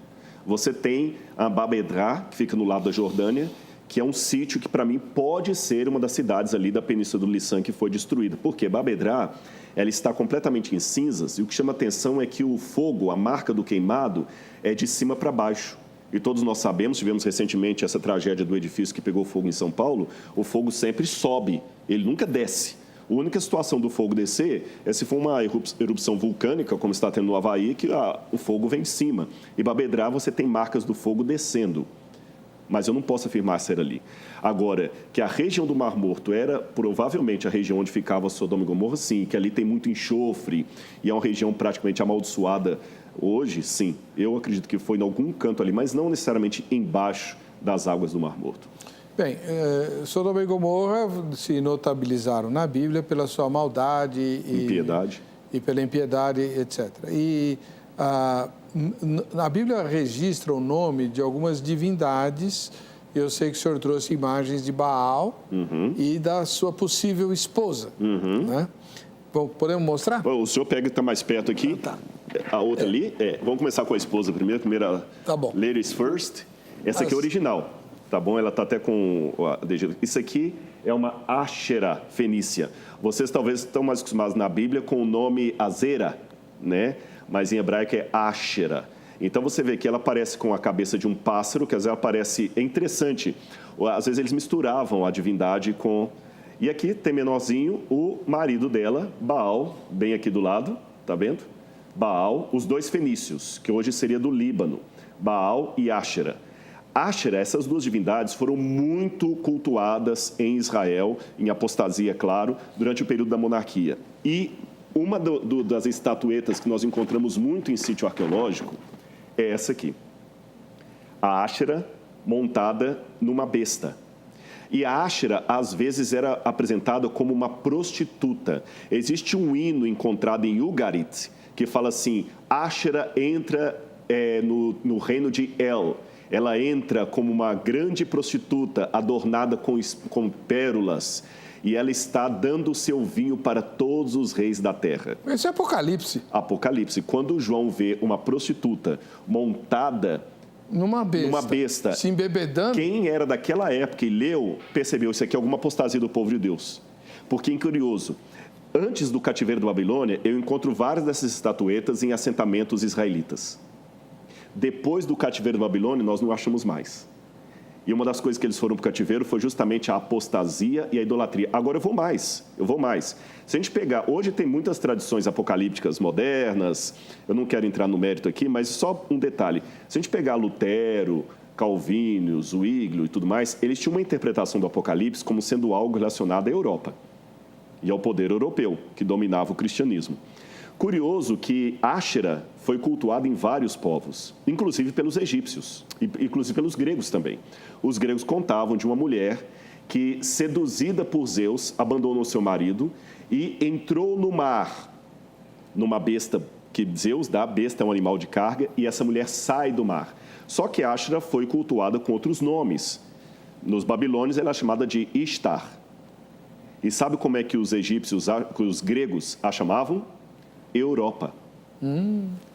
Você tem a Bab Edrá, que fica no lado da Jordânia, que é um sítio que, para mim, pode ser uma das cidades ali da Península do Liçã que foi destruída. Por quê? Bab Edrá, ela está completamente em cinzas, e o que chama atenção é que o fogo, a marca do queimado, é de cima para baixo. E todos nós sabemos, tivemos recentemente essa tragédia do edifício que pegou fogo em São Paulo, o fogo sempre sobe, ele nunca desce. A única situação do fogo descer é se for uma erupção vulcânica, como está tendo no Havaí, que o fogo vem de cima. E Babedrá você tem marcas do fogo descendo. Mas eu não posso afirmar ser ali. Agora, que a região do Mar Morto era provavelmente a região onde ficava Sodoma e Gomorra, sim. Que ali tem muito enxofre e é uma região praticamente amaldiçoada hoje, sim. Eu acredito que foi em algum canto ali, mas não necessariamente embaixo das águas do Mar Morto. Bem, Sodoma e Gomorra se notabilizaram na Bíblia pela sua maldade e pela impiedade, etc. E a Bíblia registra o nome de algumas divindades. Eu sei que o senhor trouxe imagens de Baal e da sua possível esposa. Né? Bom, podemos mostrar? O senhor está mais perto aqui. Tá. A outra ali. Vamos começar com a esposa primeiro. Tá bom. Ladies first. Essa aqui é original. Tá bom? Ela está até com... Isso aqui é uma Áshera fenícia. Vocês talvez estão mais acostumados na Bíblia com o nome Azera, né? Mas em hebraico é Áshera. Então você vê que ela aparece com a cabeça de um pássaro, que às vezes aparece... É interessante. Às vezes eles misturavam a divindade com... E aqui tem menorzinho o marido dela, Baal, bem aqui do lado, tá vendo? Baal, os dois fenícios, que hoje seria do Líbano. Baal e Áshera. Áshera, essas duas divindades foram muito cultuadas em Israel, em apostasia, claro, durante o período da monarquia. E uma das estatuetas que nós encontramos muito em sítio arqueológico é essa aqui. A Áshera montada numa besta. E a Áshera, às vezes, era apresentada como uma prostituta. Existe um hino encontrado em Ugarit que fala assim, Áshera entra no reino de El. Ela entra como uma grande prostituta adornada com pérolas e ela está dando o seu vinho para todos os reis da terra. Esse é Apocalipse. Apocalipse. Quando João vê uma prostituta montada numa besta, se embebedando, quem era daquela época e leu, percebeu, isso aqui é alguma apostasia do povo de Deus. Porque, é curioso, antes do cativeiro da Babilônia, eu encontro várias dessas estatuetas em assentamentos israelitas. Depois do cativeiro da Babilônia, nós não achamos mais. E uma das coisas que eles foram para o cativeiro foi justamente a apostasia e a idolatria. Agora eu vou mais. Se a gente pegar... Hoje tem muitas tradições apocalípticas modernas, eu não quero entrar no mérito aqui, mas só um detalhe. Se a gente pegar Lutero, Calvino, Zwinglio e tudo mais, eles tinham uma interpretação do Apocalipse como sendo algo relacionado à Europa e ao poder europeu, que dominava o cristianismo. Curioso que Áshera foi cultuada em vários povos, inclusive pelos egípcios, inclusive pelos gregos também. Os gregos contavam de uma mulher que, seduzida por Zeus, abandonou seu marido e entrou no mar, numa besta, que Zeus dá, besta é um animal de carga, e essa mulher sai do mar. Só que Áshera foi cultuada com outros nomes. Nos babilônios ela é chamada de Ishtar. E sabe como é que os egípcios, os gregos a chamavam? Europa.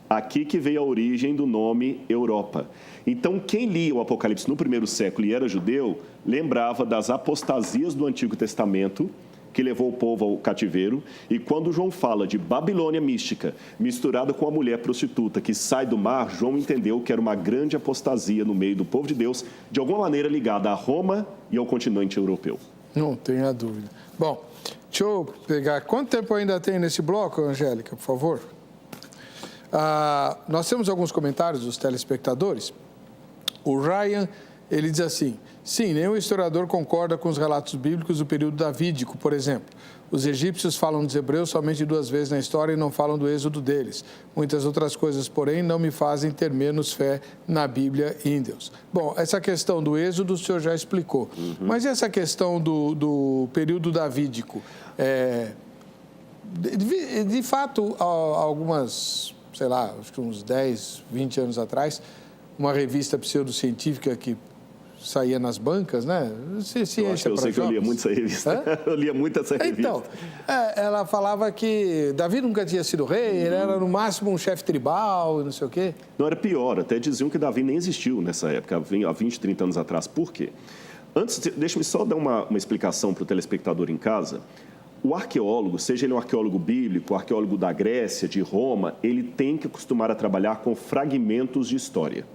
Aqui que veio a origem do nome Europa. Então, quem lia o Apocalipse no primeiro século e era judeu, lembrava das apostasias do Antigo Testamento, que levou o povo ao cativeiro. E quando João fala de Babilônia mística, misturada com a mulher prostituta que sai do mar, João entendeu que era uma grande apostasia no meio do povo de Deus, de alguma maneira ligada a Roma e ao continente europeu. Não tenha dúvida. Bom, deixa eu pegar... Quanto tempo ainda tem nesse bloco, Angélica, por favor? Nós temos alguns comentários dos telespectadores. O Ryan, ele diz assim, sim, nenhum historiador concorda com os relatos bíblicos do período davídico, por exemplo. Os egípcios falam dos hebreus somente 2 vezes na história e não falam do êxodo deles. Muitas outras coisas, porém, não me fazem ter menos fé na Bíblia e em Deus. Bom, essa questão do êxodo o senhor já explicou. Mas e essa questão do período davídico? De fato, algumas, sei lá, acho que uns 10, 20 anos atrás, uma revista pseudocientífica que saía nas bancas, né? Eu sei que eu lia muito essa revista. Eu lia muito essa revista. Então, ela falava que Davi nunca tinha sido rei, ele era no máximo um chefe tribal, não sei o quê. Não, era pior, até diziam que Davi nem existiu nessa época, há 20, 30 anos atrás. Por quê? Antes, deixa-me só dar uma explicação para o telespectador em casa. O arqueólogo, seja ele um arqueólogo bíblico, arqueólogo da Grécia, de Roma, ele tem que acostumar a trabalhar com fragmentos de história.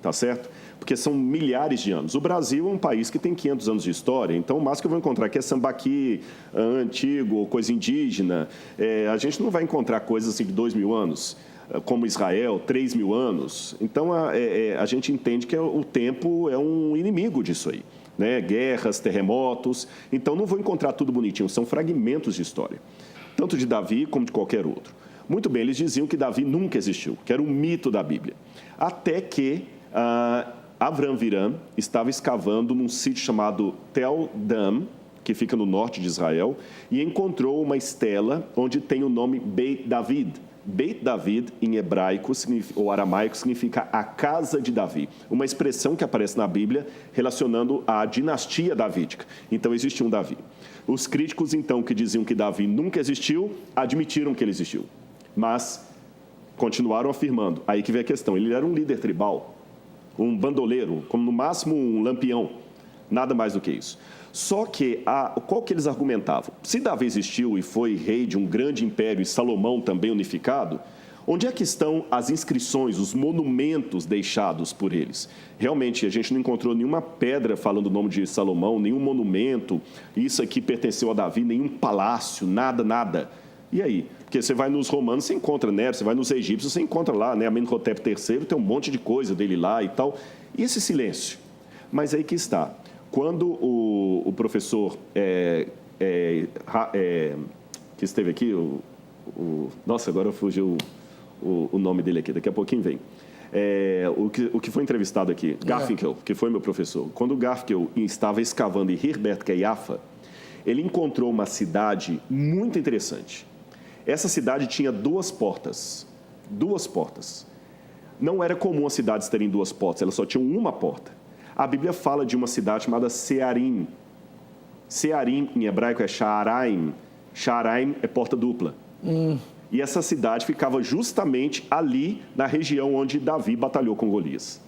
Tá certo? porque são milhares de anos. O Brasil é um país que tem 500 anos de história, então o máximo que eu vou encontrar aqui é sambaqui antigo ou coisa indígena. A gente não vai encontrar coisas assim de 2.000 anos, como Israel, 3.000 anos. Então, a gente entende que o tempo é um inimigo disso aí, né? Guerras, terremotos. Então, não vou encontrar tudo bonitinho, são fragmentos de história, tanto de Davi como de qualquer outro. Muito bem, eles diziam que Davi nunca existiu, que era um mito da Bíblia. Até que Avram Viram estava escavando num sítio chamado Tel Dan, que fica no norte de Israel, e encontrou uma estela onde tem o nome Beit David. Beit David, em hebraico ou aramaico, significa a casa de Davi. Uma expressão que aparece na Bíblia relacionando a dinastia davídica. Então, existia um Davi. Os críticos, então, que diziam que Davi nunca existiu, admitiram que ele existiu. Mas continuaram afirmando. Aí que vem a questão. Ele era um líder tribal, um bandoleiro, como no máximo um lampião. Nada mais do que isso. Só que, qual que eles argumentavam? Se Davi existiu e foi rei de um grande império e Salomão também unificado, onde é que estão as inscrições, os monumentos deixados por eles? Realmente, a gente não encontrou nenhuma pedra falando o nome de Salomão, nenhum monumento, isso aqui pertenceu a Davi, nenhum palácio, nada. E aí? Porque você vai nos romanos, você encontra Nero, você vai nos egípcios, você encontra lá, né? Amenhotep III, tem um monte de coisa dele lá e tal. E esse silêncio? Mas aí que está. Quando o professor que esteve aqui, nossa, agora fugiu o nome dele aqui, daqui a pouquinho vem. O que foi entrevistado aqui, Garfinkel, que foi meu professor. Quando o Garfinkel estava escavando em Hirbert Keiafa, ele encontrou uma cidade muito interessante. Essa cidade tinha 2 portas. 2 portas. Não era comum as cidades terem 2 portas, elas só tinham uma porta. A Bíblia fala de uma cidade chamada Searim. Searim, em hebraico, é Sha'araim. Sha'araim é porta dupla. E essa cidade ficava justamente ali, na região onde Davi batalhou com Golias.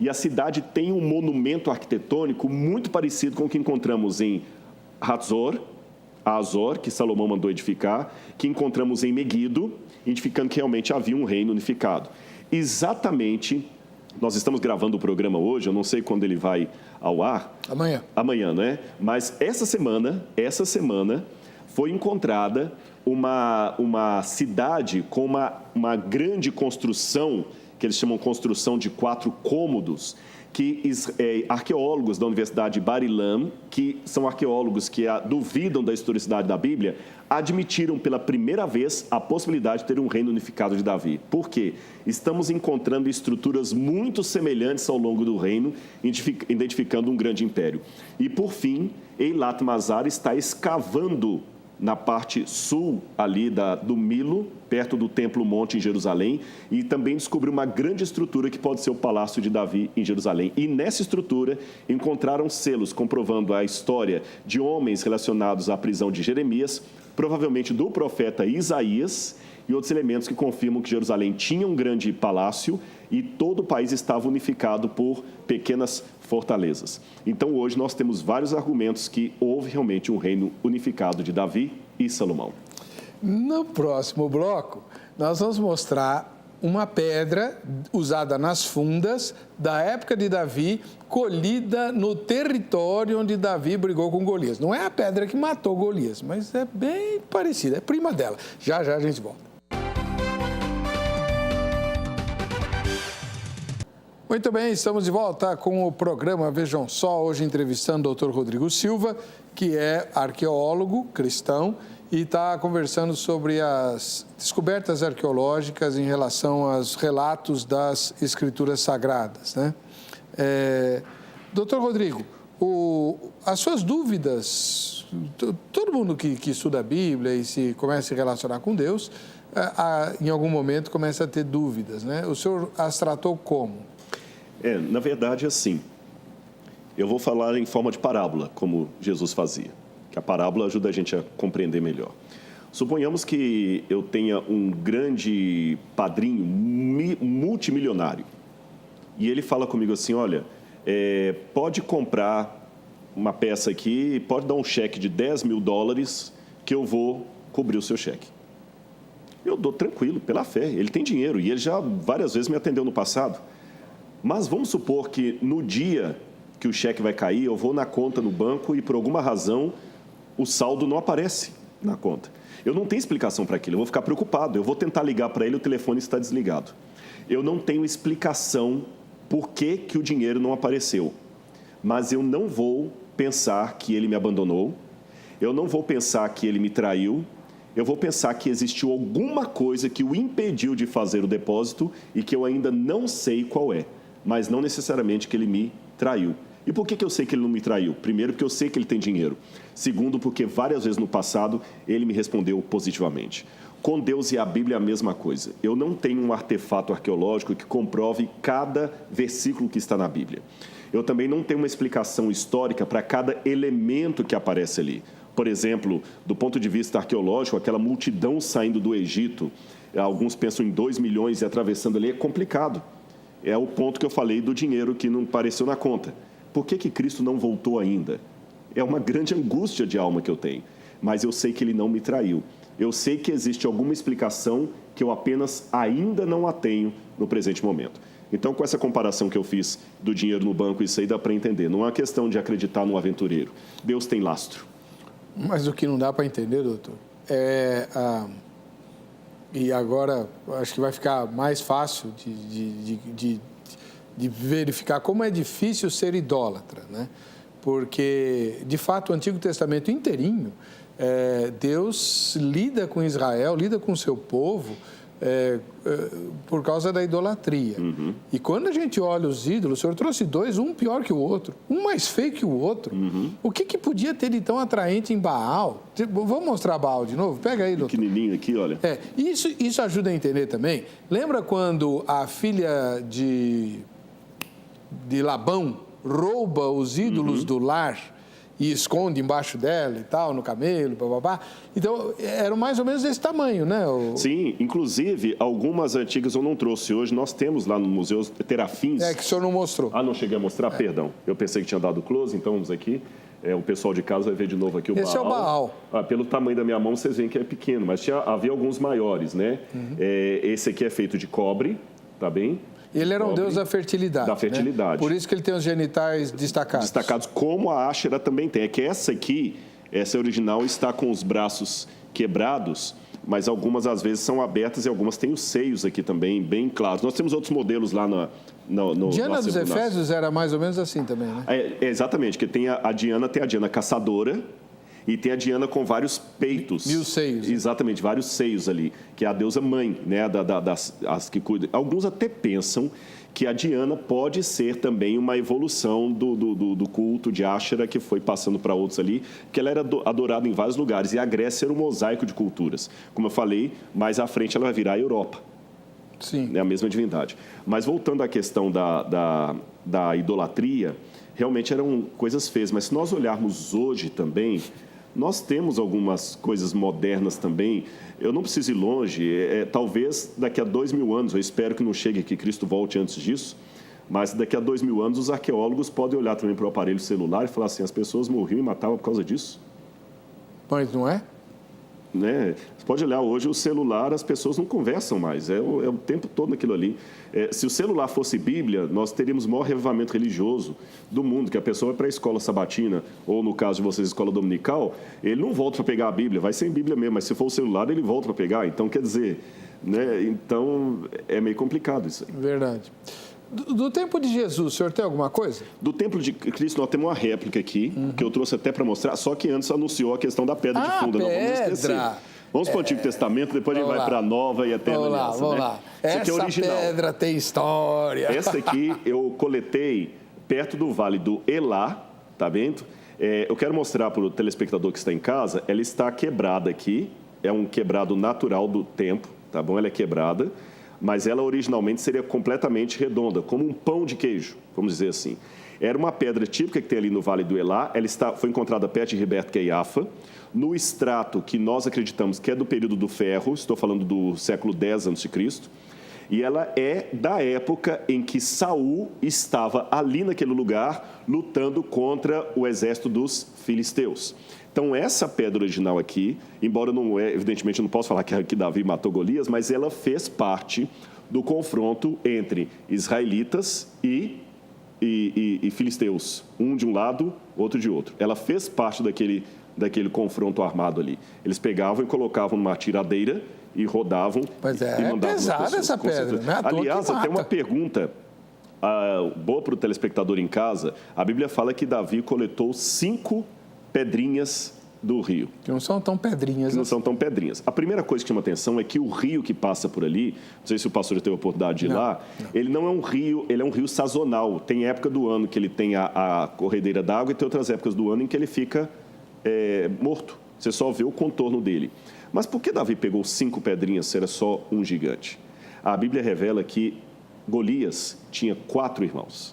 E a cidade tem um monumento arquitetônico muito parecido com o que encontramos em Azor, que Salomão mandou edificar, que encontramos em Meguido, indicando que realmente havia um reino unificado. Exatamente, nós estamos gravando o programa hoje, eu não sei quando ele vai ao ar. Amanhã, né? Mas essa semana foi encontrada uma cidade com uma grande construção, que eles chamam construção de 4 cômodos, que arqueólogos da Universidade de Bar-Ilan, que são arqueólogos que duvidam da historicidade da Bíblia, admitiram pela primeira vez a possibilidade de ter um reino unificado de Davi. Por quê? Estamos encontrando estruturas muito semelhantes ao longo do reino, identificando um grande império. E, por fim, Eilat Mazar está escavando na parte sul ali do Milo, perto do Templo Monte em Jerusalém, e também descobriu uma grande estrutura que pode ser o Palácio de Davi em Jerusalém. E nessa estrutura encontraram selos comprovando a história de homens relacionados à prisão de Jeremias, provavelmente do profeta Isaías, e outros elementos que confirmam que Jerusalém tinha um grande palácio e todo o país estava unificado por pequenas fortalezas. Então, hoje, nós temos vários argumentos que houve realmente um reino unificado de Davi e Salomão. No próximo bloco, nós vamos mostrar uma pedra usada nas fundas da época de Davi, colhida no território onde Davi brigou com Golias. Não é a pedra que matou Golias, mas é bem parecida, é prima dela. Já a gente volta. Muito bem, estamos de volta com o programa Vejam Só, hoje entrevistando o Dr. Rodrigo Silva, que é arqueólogo cristão e está conversando sobre as descobertas arqueológicas em relação aos relatos das Escrituras Sagradas, né? Doutor Rodrigo, as suas dúvidas, todo mundo que estuda a Bíblia e se começa a se relacionar com Deus, em algum momento começa a ter dúvidas, né? O senhor as tratou como? Na verdade, assim, eu vou falar em forma de parábola, como Jesus fazia, que a parábola ajuda a gente a compreender melhor. Suponhamos que eu tenha um grande padrinho multimilionário e ele fala comigo assim, olha, pode comprar uma peça aqui, pode dar um cheque de $10.000 que eu vou cobrir o seu cheque. Eu dou tranquilo, pela fé, ele tem dinheiro e ele já várias vezes me atendeu no passado. Mas vamos supor que no dia que o cheque vai cair, eu vou na conta no banco e, por alguma razão, o saldo não aparece na conta. Eu não tenho explicação para aquilo, eu vou ficar preocupado. Eu vou tentar ligar para ele, o telefone está desligado. Eu não tenho explicação por que o dinheiro não apareceu. Mas eu não vou pensar que ele me abandonou, eu não vou pensar que ele me traiu, eu vou pensar que existiu alguma coisa que o impediu de fazer o depósito e que eu ainda não sei qual é, mas não necessariamente que ele me traiu. E por que eu sei que ele não me traiu? Primeiro, porque eu sei que ele tem dinheiro. Segundo, porque várias vezes no passado ele me respondeu positivamente. Com Deus e a Bíblia é a mesma coisa. Eu não tenho um artefato arqueológico que comprove cada versículo que está na Bíblia. Eu também não tenho uma explicação histórica para cada elemento que aparece ali. Por exemplo, do ponto de vista arqueológico, aquela multidão saindo do Egito, alguns pensam em 2 milhões e atravessando ali, é complicado. É o ponto que eu falei do dinheiro que não apareceu na conta. Por que Cristo não voltou ainda? É uma grande angústia de alma que eu tenho. Mas eu sei que ele não me traiu. Eu sei que existe alguma explicação que eu apenas ainda não a tenho no presente momento. Então, com essa comparação que eu fiz do dinheiro no banco, isso aí dá para entender. Não é uma questão de acreditar no aventureiro. Deus tem lastro. Mas o que não dá para entender, doutor, e agora acho que vai ficar mais fácil de verificar como é difícil ser idólatra, né? Porque, de fato, o Antigo Testamento inteirinho, Deus lida com Israel, lida com o seu povo por causa da idolatria. Uhum. E quando a gente olha os ídolos, o senhor trouxe 2, um pior que o outro, um mais feio que o outro. Uhum. O que podia ter de tão atraente em Baal? Vamos mostrar Baal de novo? Pega aí, doutor. Pequenininho aqui, olha. Isso ajuda a entender também. Lembra quando a filha de Labão rouba os ídolos do lar e esconde embaixo dela e tal, no camelo, bababá? Então, eram mais ou menos desse tamanho, né? Sim, inclusive, algumas antigas eu não trouxe hoje. Nós temos lá no museu terafins. Que o senhor não mostrou. Ah, não cheguei a mostrar? Perdão. Eu pensei que tinha dado close, então vamos aqui. O pessoal de casa vai ver de novo aqui o Baal. Esse é o Baal. Pelo tamanho da minha mão, vocês veem que é pequeno, mas havia alguns maiores, né? Uhum. Esse aqui é feito de cobre, tá bem? Ele era um deus da fertilidade. Da fertilidade. Né? Por isso que ele tem os genitais destacados. Destacados, como a Áshera também tem. É que essa original, está com os braços quebrados, mas algumas às vezes são abertas e algumas têm os seios aqui também, bem claros. Nós temos outros modelos lá no Diana dos Efésios era mais ou menos assim também, né? Exatamente, que tem a Diana caçadora, e tem a Diana com vários peitos. 1000 seios. Exatamente, vários seios ali, que é a deusa mãe, né, as que cuidam. Alguns até pensam que a Diana pode ser também uma evolução do culto de Áshera, que foi passando para outros ali, que ela era adorada em vários lugares. E a Grécia era um mosaico de culturas. Como eu falei, mais à frente ela vai virar a Europa. Sim. É a mesma divindade. Mas voltando à questão da idolatria, realmente eram coisas feias. Mas se nós olharmos hoje também, nós temos algumas coisas modernas também. Eu não preciso ir longe. Talvez daqui a 2000 anos, eu espero que não chegue que Cristo volte antes disso, mas daqui a 2000 anos os arqueólogos podem olhar também para o aparelho celular e falar assim, as pessoas morriam e matavam por causa disso. Mas não é? Né? Você pode olhar hoje o celular, as pessoas não conversam mais, é o tempo todo naquilo ali. Se o celular fosse Bíblia, nós teríamos o maior revivamento religioso do mundo, que a pessoa vai para a escola sabatina, ou no caso de vocês, escola dominical, ele não volta para pegar a Bíblia, vai sem Bíblia mesmo, mas se for o celular, ele volta para pegar. Então, quer dizer, né? Então, é meio complicado isso aí. Verdade. Do tempo de Jesus, o senhor tem alguma coisa? Do templo de Cristo, nós temos uma réplica aqui, que eu trouxe até para mostrar, só que antes anunciou a questão da pedra de funda. Pedra. Não vamos esquecer. Vamos para o Antigo Testamento, depois a gente vai para a Nova e Eterna Aliança. Vamos lá. Essa aqui é original. Pedra tem história. Essa aqui eu coletei perto do Vale do Elá, tá vendo? Eu quero mostrar para o telespectador que está em casa, ela está quebrada aqui, é um quebrado natural do tempo, tá bom? Ela é quebrada, mas ela originalmente seria completamente redonda, como um pão de queijo, vamos dizer assim. Era uma pedra típica que tem ali no Vale do Elá, ela foi encontrada perto de Ribert Queiafa, no extrato que nós acreditamos que é do período do ferro, estou falando do século X a.C., e ela é da época em que Saul estava ali naquele lugar, lutando contra o exército dos filisteus. Então, essa pedra original aqui, embora evidentemente eu não posso falar que Davi matou Golias, mas ela fez parte do confronto entre israelitas e filisteus, um de um lado, outro de outro. Ela fez parte daquele confronto armado ali. Eles pegavam e colocavam numa tiradeira e rodavam e mandavam. É pesada essa pedra, né? Aliás, até uma pergunta boa para o telespectador em casa. A Bíblia fala que Davi coletou 5 pedrinhas do rio. Que não são tão pedrinhas. Que não são tão pedrinhas. A primeira coisa que chama atenção é que o rio que passa por ali, não sei se o pastor já teve a oportunidade de ir lá, ele não é um rio, ele é um rio sazonal. Tem época do ano que ele tem a corredeira d'água e tem outras épocas do ano em que ele fica morto. Você só vê o contorno dele. Mas por que Davi pegou 5 pedrinhas se era só um gigante? A Bíblia revela que Golias tinha 4 irmãos.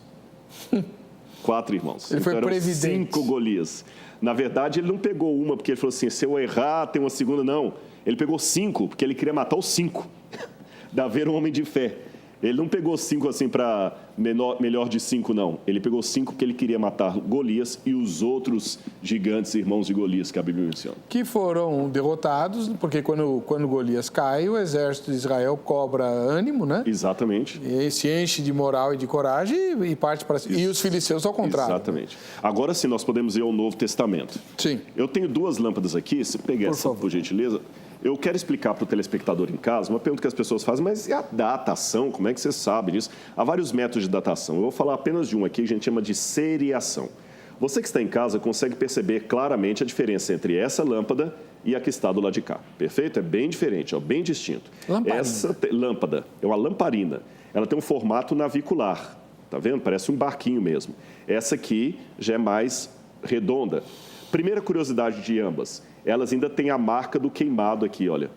4 irmãos. Ele foi então, previdente. 5 Golias. Na verdade, ele não pegou uma porque ele falou assim, se eu errar, tem uma segunda. Não. Ele pegou 5 porque ele queria matar os 5. Davi era um homem de fé. Ele não pegou 5 assim para melhor de 5, não. Ele pegou 5 porque ele queria matar Golias e os outros gigantes, irmãos de Golias, que a Bíblia menciona. Que foram derrotados, porque quando Golias cai, o exército de Israel cobra ânimo, né? Exatamente. E se enche de moral e de coragem e parte para cima. E os filisteus ao contrário. Exatamente. Agora sim, nós podemos ir ao Novo Testamento. Sim. Eu tenho 2 lâmpadas aqui, se pegar essa, por gentileza. Eu quero explicar para o telespectador em casa uma pergunta que as pessoas fazem, mas e a datação? Como é que você sabe disso? Há vários métodos de datação. Eu vou falar apenas de um aqui que a gente chama de seriação. Você que está em casa consegue perceber claramente a diferença entre essa lâmpada e a que está do lado de cá. Perfeito? É bem diferente, ó, bem distinto. Lamparina. Essa lâmpada é uma lamparina. Ela tem um formato navicular. Tá vendo? Parece um barquinho mesmo. Essa aqui já é mais redonda. Primeira curiosidade de ambas. Elas ainda têm a marca do queimado aqui, olha.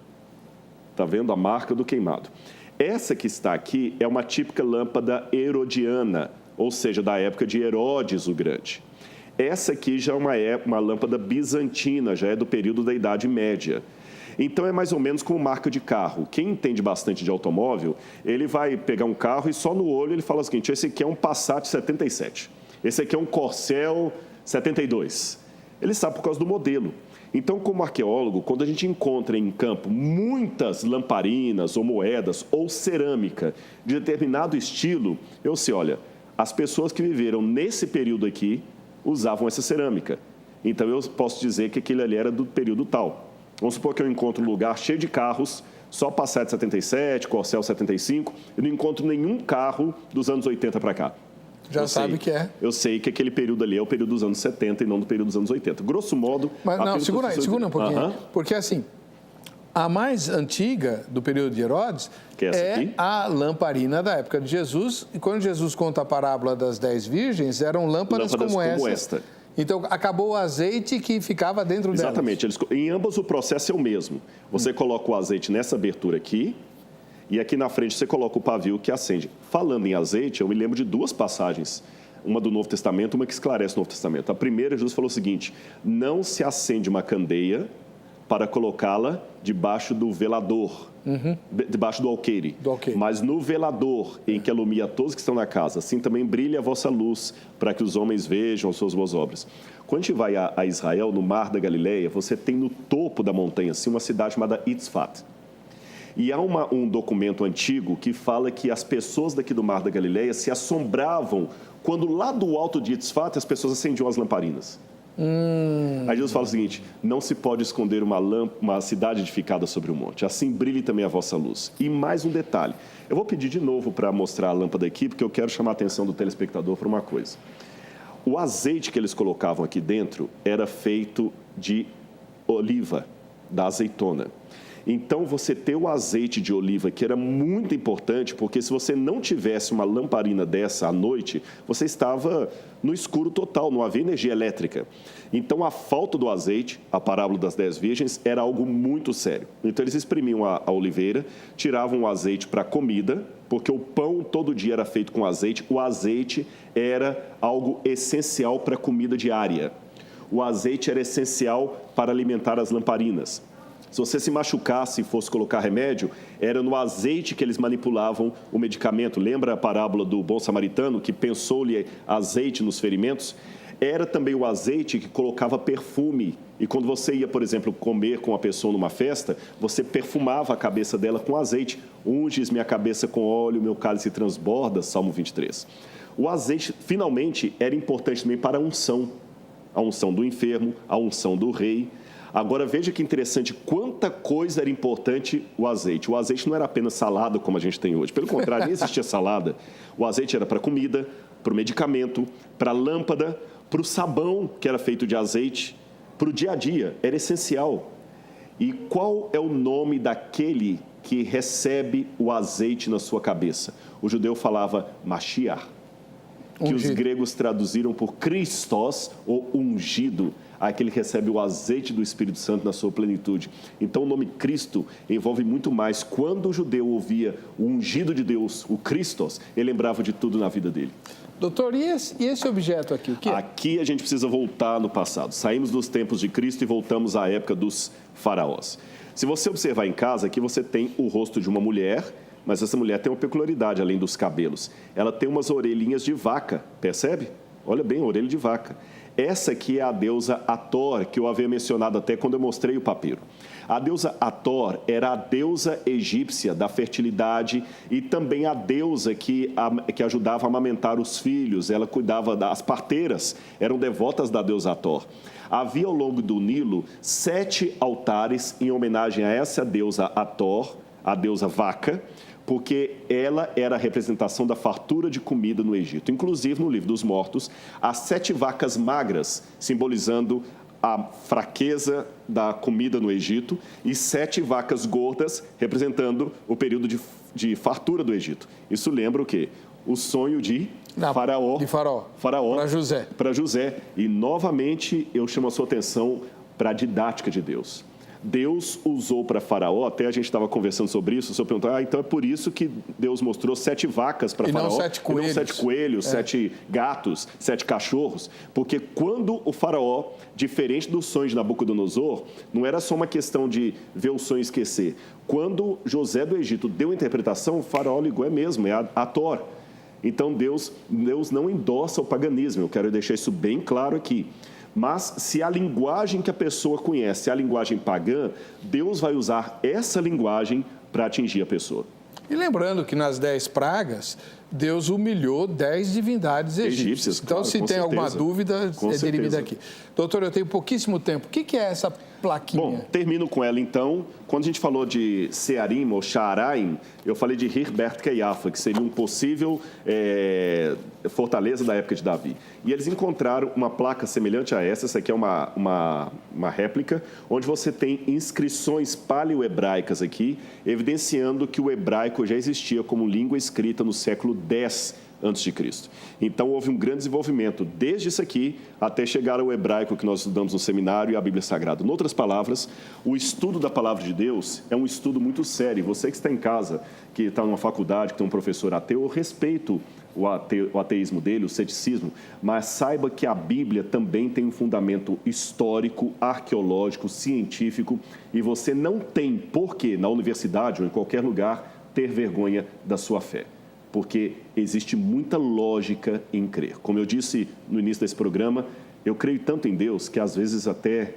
Está vendo a marca do queimado? Essa que está aqui é uma típica lâmpada herodiana, ou seja, da época de Herodes o Grande. Essa aqui já é uma lâmpada bizantina, já é do período da Idade Média. Então, é mais ou menos como marca de carro. Quem entende bastante de automóvel, ele vai pegar um carro e só no olho ele fala o seguinte, esse aqui é um Passat 77, esse aqui é um Corcel 72. Ele sabe por causa do modelo. Então, como arqueólogo, quando a gente encontra em campo muitas lamparinas ou moedas ou cerâmica de determinado estilo, eu sei, olha, as pessoas que viveram nesse período aqui usavam essa cerâmica. Então, eu posso dizer que aquele ali era do período tal. Vamos supor que eu encontro um lugar cheio de carros, só Passat 77, Corcel 75, e não encontro nenhum carro dos anos 80 para cá. Já sabe que é. Eu sei que aquele período ali é o período dos anos 70 e não do período dos anos 80. Grosso modo... Mas não, segura um pouquinho. Porque assim, a mais antiga do período de Herodes é a lamparina da época de Jesus. E quando Jesus conta a parábola das 10 virgens, eram lâmpadas como esta. Então, acabou o azeite que ficava dentro delas. Exatamente. Em ambas o processo é o mesmo. Você coloca o azeite nessa abertura aqui, e aqui na frente você coloca o pavio que acende. Falando em azeite, eu me lembro de 2 passagens, uma do Novo Testamento, uma que esclarece o Novo Testamento. A primeira, Jesus falou o seguinte, não se acende uma candeia para colocá-la debaixo do velador, debaixo do alqueire, mas no velador em que alumia todos que estão na casa. Assim também brilha a vossa luz, para que os homens vejam as suas boas obras. Quando a gente vai a Israel, no Mar da Galileia, você tem no topo da montanha assim, uma cidade chamada Itzfat. E há um documento antigo que fala que as pessoas daqui do Mar da Galileia se assombravam quando lá do alto de Itzfat as pessoas acendiam as lamparinas. Aí Jesus fala o seguinte, não se pode esconder uma cidade edificada sobre um monte, assim brilhe também a vossa luz. E mais um detalhe, eu vou pedir de novo para mostrar a lâmpada aqui, porque eu quero chamar a atenção do telespectador para uma coisa. O azeite que eles colocavam aqui dentro era feito de oliva, da azeitona. Então, você ter o azeite de oliva, que era muito importante, porque se você não tivesse uma lamparina dessa à noite, você estava no escuro total, não havia energia elétrica. Então, a falta do azeite, a parábola das 10 virgens, era algo muito sério. Então, eles exprimiam a oliveira, tiravam o azeite para comida, porque o pão todo dia era feito com azeite. O azeite era algo essencial para a comida diária. O azeite era essencial para alimentar as lamparinas. Se você se machucasse e fosse colocar remédio, era no azeite que eles manipulavam o medicamento. Lembra a parábola do bom samaritano que pensou-lhe azeite nos ferimentos? era também o azeite que colocava perfume. E quando você ia, por exemplo, comer com uma pessoa numa festa, você perfumava a cabeça dela com azeite. Unges minha cabeça com óleo, meu cálice transborda, Salmo 23. O azeite, finalmente, era importante também para a unção do enfermo, a unção do rei. Agora, veja que interessante, quanta coisa era importante o azeite. O azeite não era apenas salada, como a gente tem hoje. Pelo contrário, nem existia salada. O azeite era para comida, para o medicamento, para a lâmpada, para o sabão, que era feito de azeite, para o dia a dia. Era essencial. E qual é o nome daquele que recebe o azeite na sua cabeça? O judeu falava Mashiach, que os gregos traduziram por Christos, ou ungido, aquele que recebe o azeite do Espírito Santo na sua plenitude. Então, o nome Cristo envolve muito mais. Quando o judeu ouvia o ungido de Deus, o Christos, ele lembrava de tudo na vida dele. Doutor, e esse objeto aqui? O que é? Aqui a gente precisa voltar no passado. Saímos dos tempos de Cristo e voltamos à época dos faraós. Se você observar em casa, aqui você tem o rosto de uma mulher, mas essa mulher tem uma peculiaridade, além dos cabelos. Ela tem umas orelhinhas de vaca, percebe? Olha bem, a orelha de vaca. Essa aqui é a deusa Hathor, que eu havia mencionado até quando eu mostrei o papiro. A deusa Hathor era a deusa egípcia da fertilidade e também a deusa que ajudava a amamentar os filhos. Ela cuidava das parteiras, eram devotas da deusa Hathor. Havia ao longo do Nilo 7 altares em homenagem a essa deusa Hathor, a deusa vaca, porque ela era a representação da fartura de comida no Egito. Inclusive, no livro dos mortos, há 7 vacas magras, simbolizando a fraqueza da comida no Egito, e 7 vacas gordas, representando o período de fartura do Egito. Isso lembra o quê? O sonho de Faraó. De Faraó. Para José. Para José. E, novamente, eu chamo a sua atenção para a didática de Deus. Deus usou para Faraó, até a gente estava conversando sobre isso, o senhor perguntou, então é por isso que Deus mostrou 7 vacas para Faraó. Não 7 coelhos. E não 7 coelhos, 7 gatos, 7 cachorros. Porque quando o Faraó, diferente do sonho de Nabucodonosor, não era só uma questão de ver o sonho e esquecer. Quando José do Egito deu a interpretação, o Faraó ligou, é mesmo, é a Hathor. Então Deus não endossa o paganismo, eu quero deixar isso bem claro aqui. Mas se a linguagem que a pessoa conhece é a linguagem pagã, Deus vai usar essa linguagem para atingir a pessoa. E lembrando que nas 10 pragas, Deus humilhou 10 divindades egípcias. Então, claro, se tem alguma dúvida, derive daqui. Doutor, eu tenho pouquíssimo tempo. O que é essa plaquinha? Bom, termino com ela então. Quando a gente falou de Searim ou Shaaraim, eu falei de Hirbert Keiafa, que seria um possível fortaleza da época de Davi. E eles encontraram uma placa semelhante a essa aqui é uma réplica, onde você tem inscrições paleo-hebraicas aqui, evidenciando que o hebraico já existia como língua escrita no século X a.C. Então, houve um grande desenvolvimento, desde isso aqui até chegar ao hebraico que nós estudamos no seminário e a Bíblia Sagrada. Em outras palavras, o estudo da Palavra de Deus é um estudo muito sério. Você que está em casa, que está numa faculdade, que tem um professor ateu, eu respeito o ateísmo dele, o ceticismo, mas saiba que a Bíblia também tem um fundamento histórico, arqueológico, científico, e você não tem por que, na universidade ou em qualquer lugar, ter vergonha da sua fé. Porque existe muita lógica em crer. Como eu disse no início desse programa, eu creio tanto em Deus que às vezes até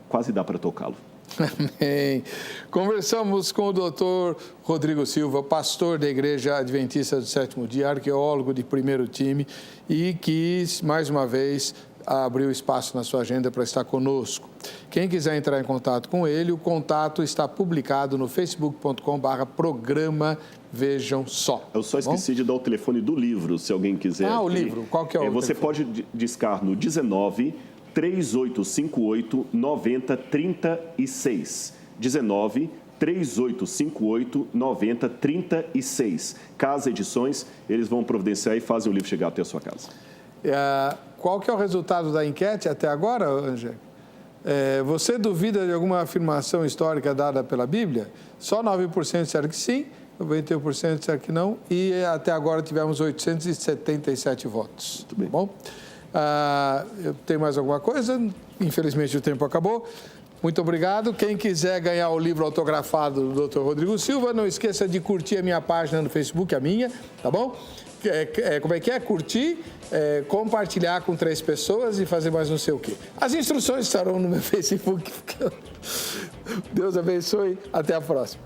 quase dá para tocá-lo. Amém. Conversamos com o doutor Rodrigo Silva, pastor da Igreja Adventista do Sétimo Dia, arqueólogo de primeiro time e que, mais uma vez, abriu espaço na sua agenda para estar conosco. Quem quiser entrar em contato com ele, o contato está publicado no facebook.com/programa Vejam Só. Eu só esqueci de dar o telefone do livro, se alguém quiser. O livro. Qual que é o Você telefone? pode discar no 19 3858 9036. 19 3858 9036. Casa Edições, eles vão providenciar e fazem o livro chegar até a sua casa. Qual que é o resultado da enquete até agora, Ângelo? Você duvida de alguma afirmação histórica dada pela Bíblia? Só 9% disseram que sim, 91% disseram que não, e até agora tivemos 877 votos. Muito bem. Bom, tem mais alguma coisa? Infelizmente o tempo acabou. Muito obrigado. Quem quiser ganhar o livro autografado do Dr. Rodrigo Silva, não esqueça de curtir a minha página no Facebook, a minha, tá bom? como é que é? Curtir, compartilhar com 3 pessoas e fazer mais não sei o quê. As instruções estarão no meu Facebook. Deus abençoe. Até a próxima.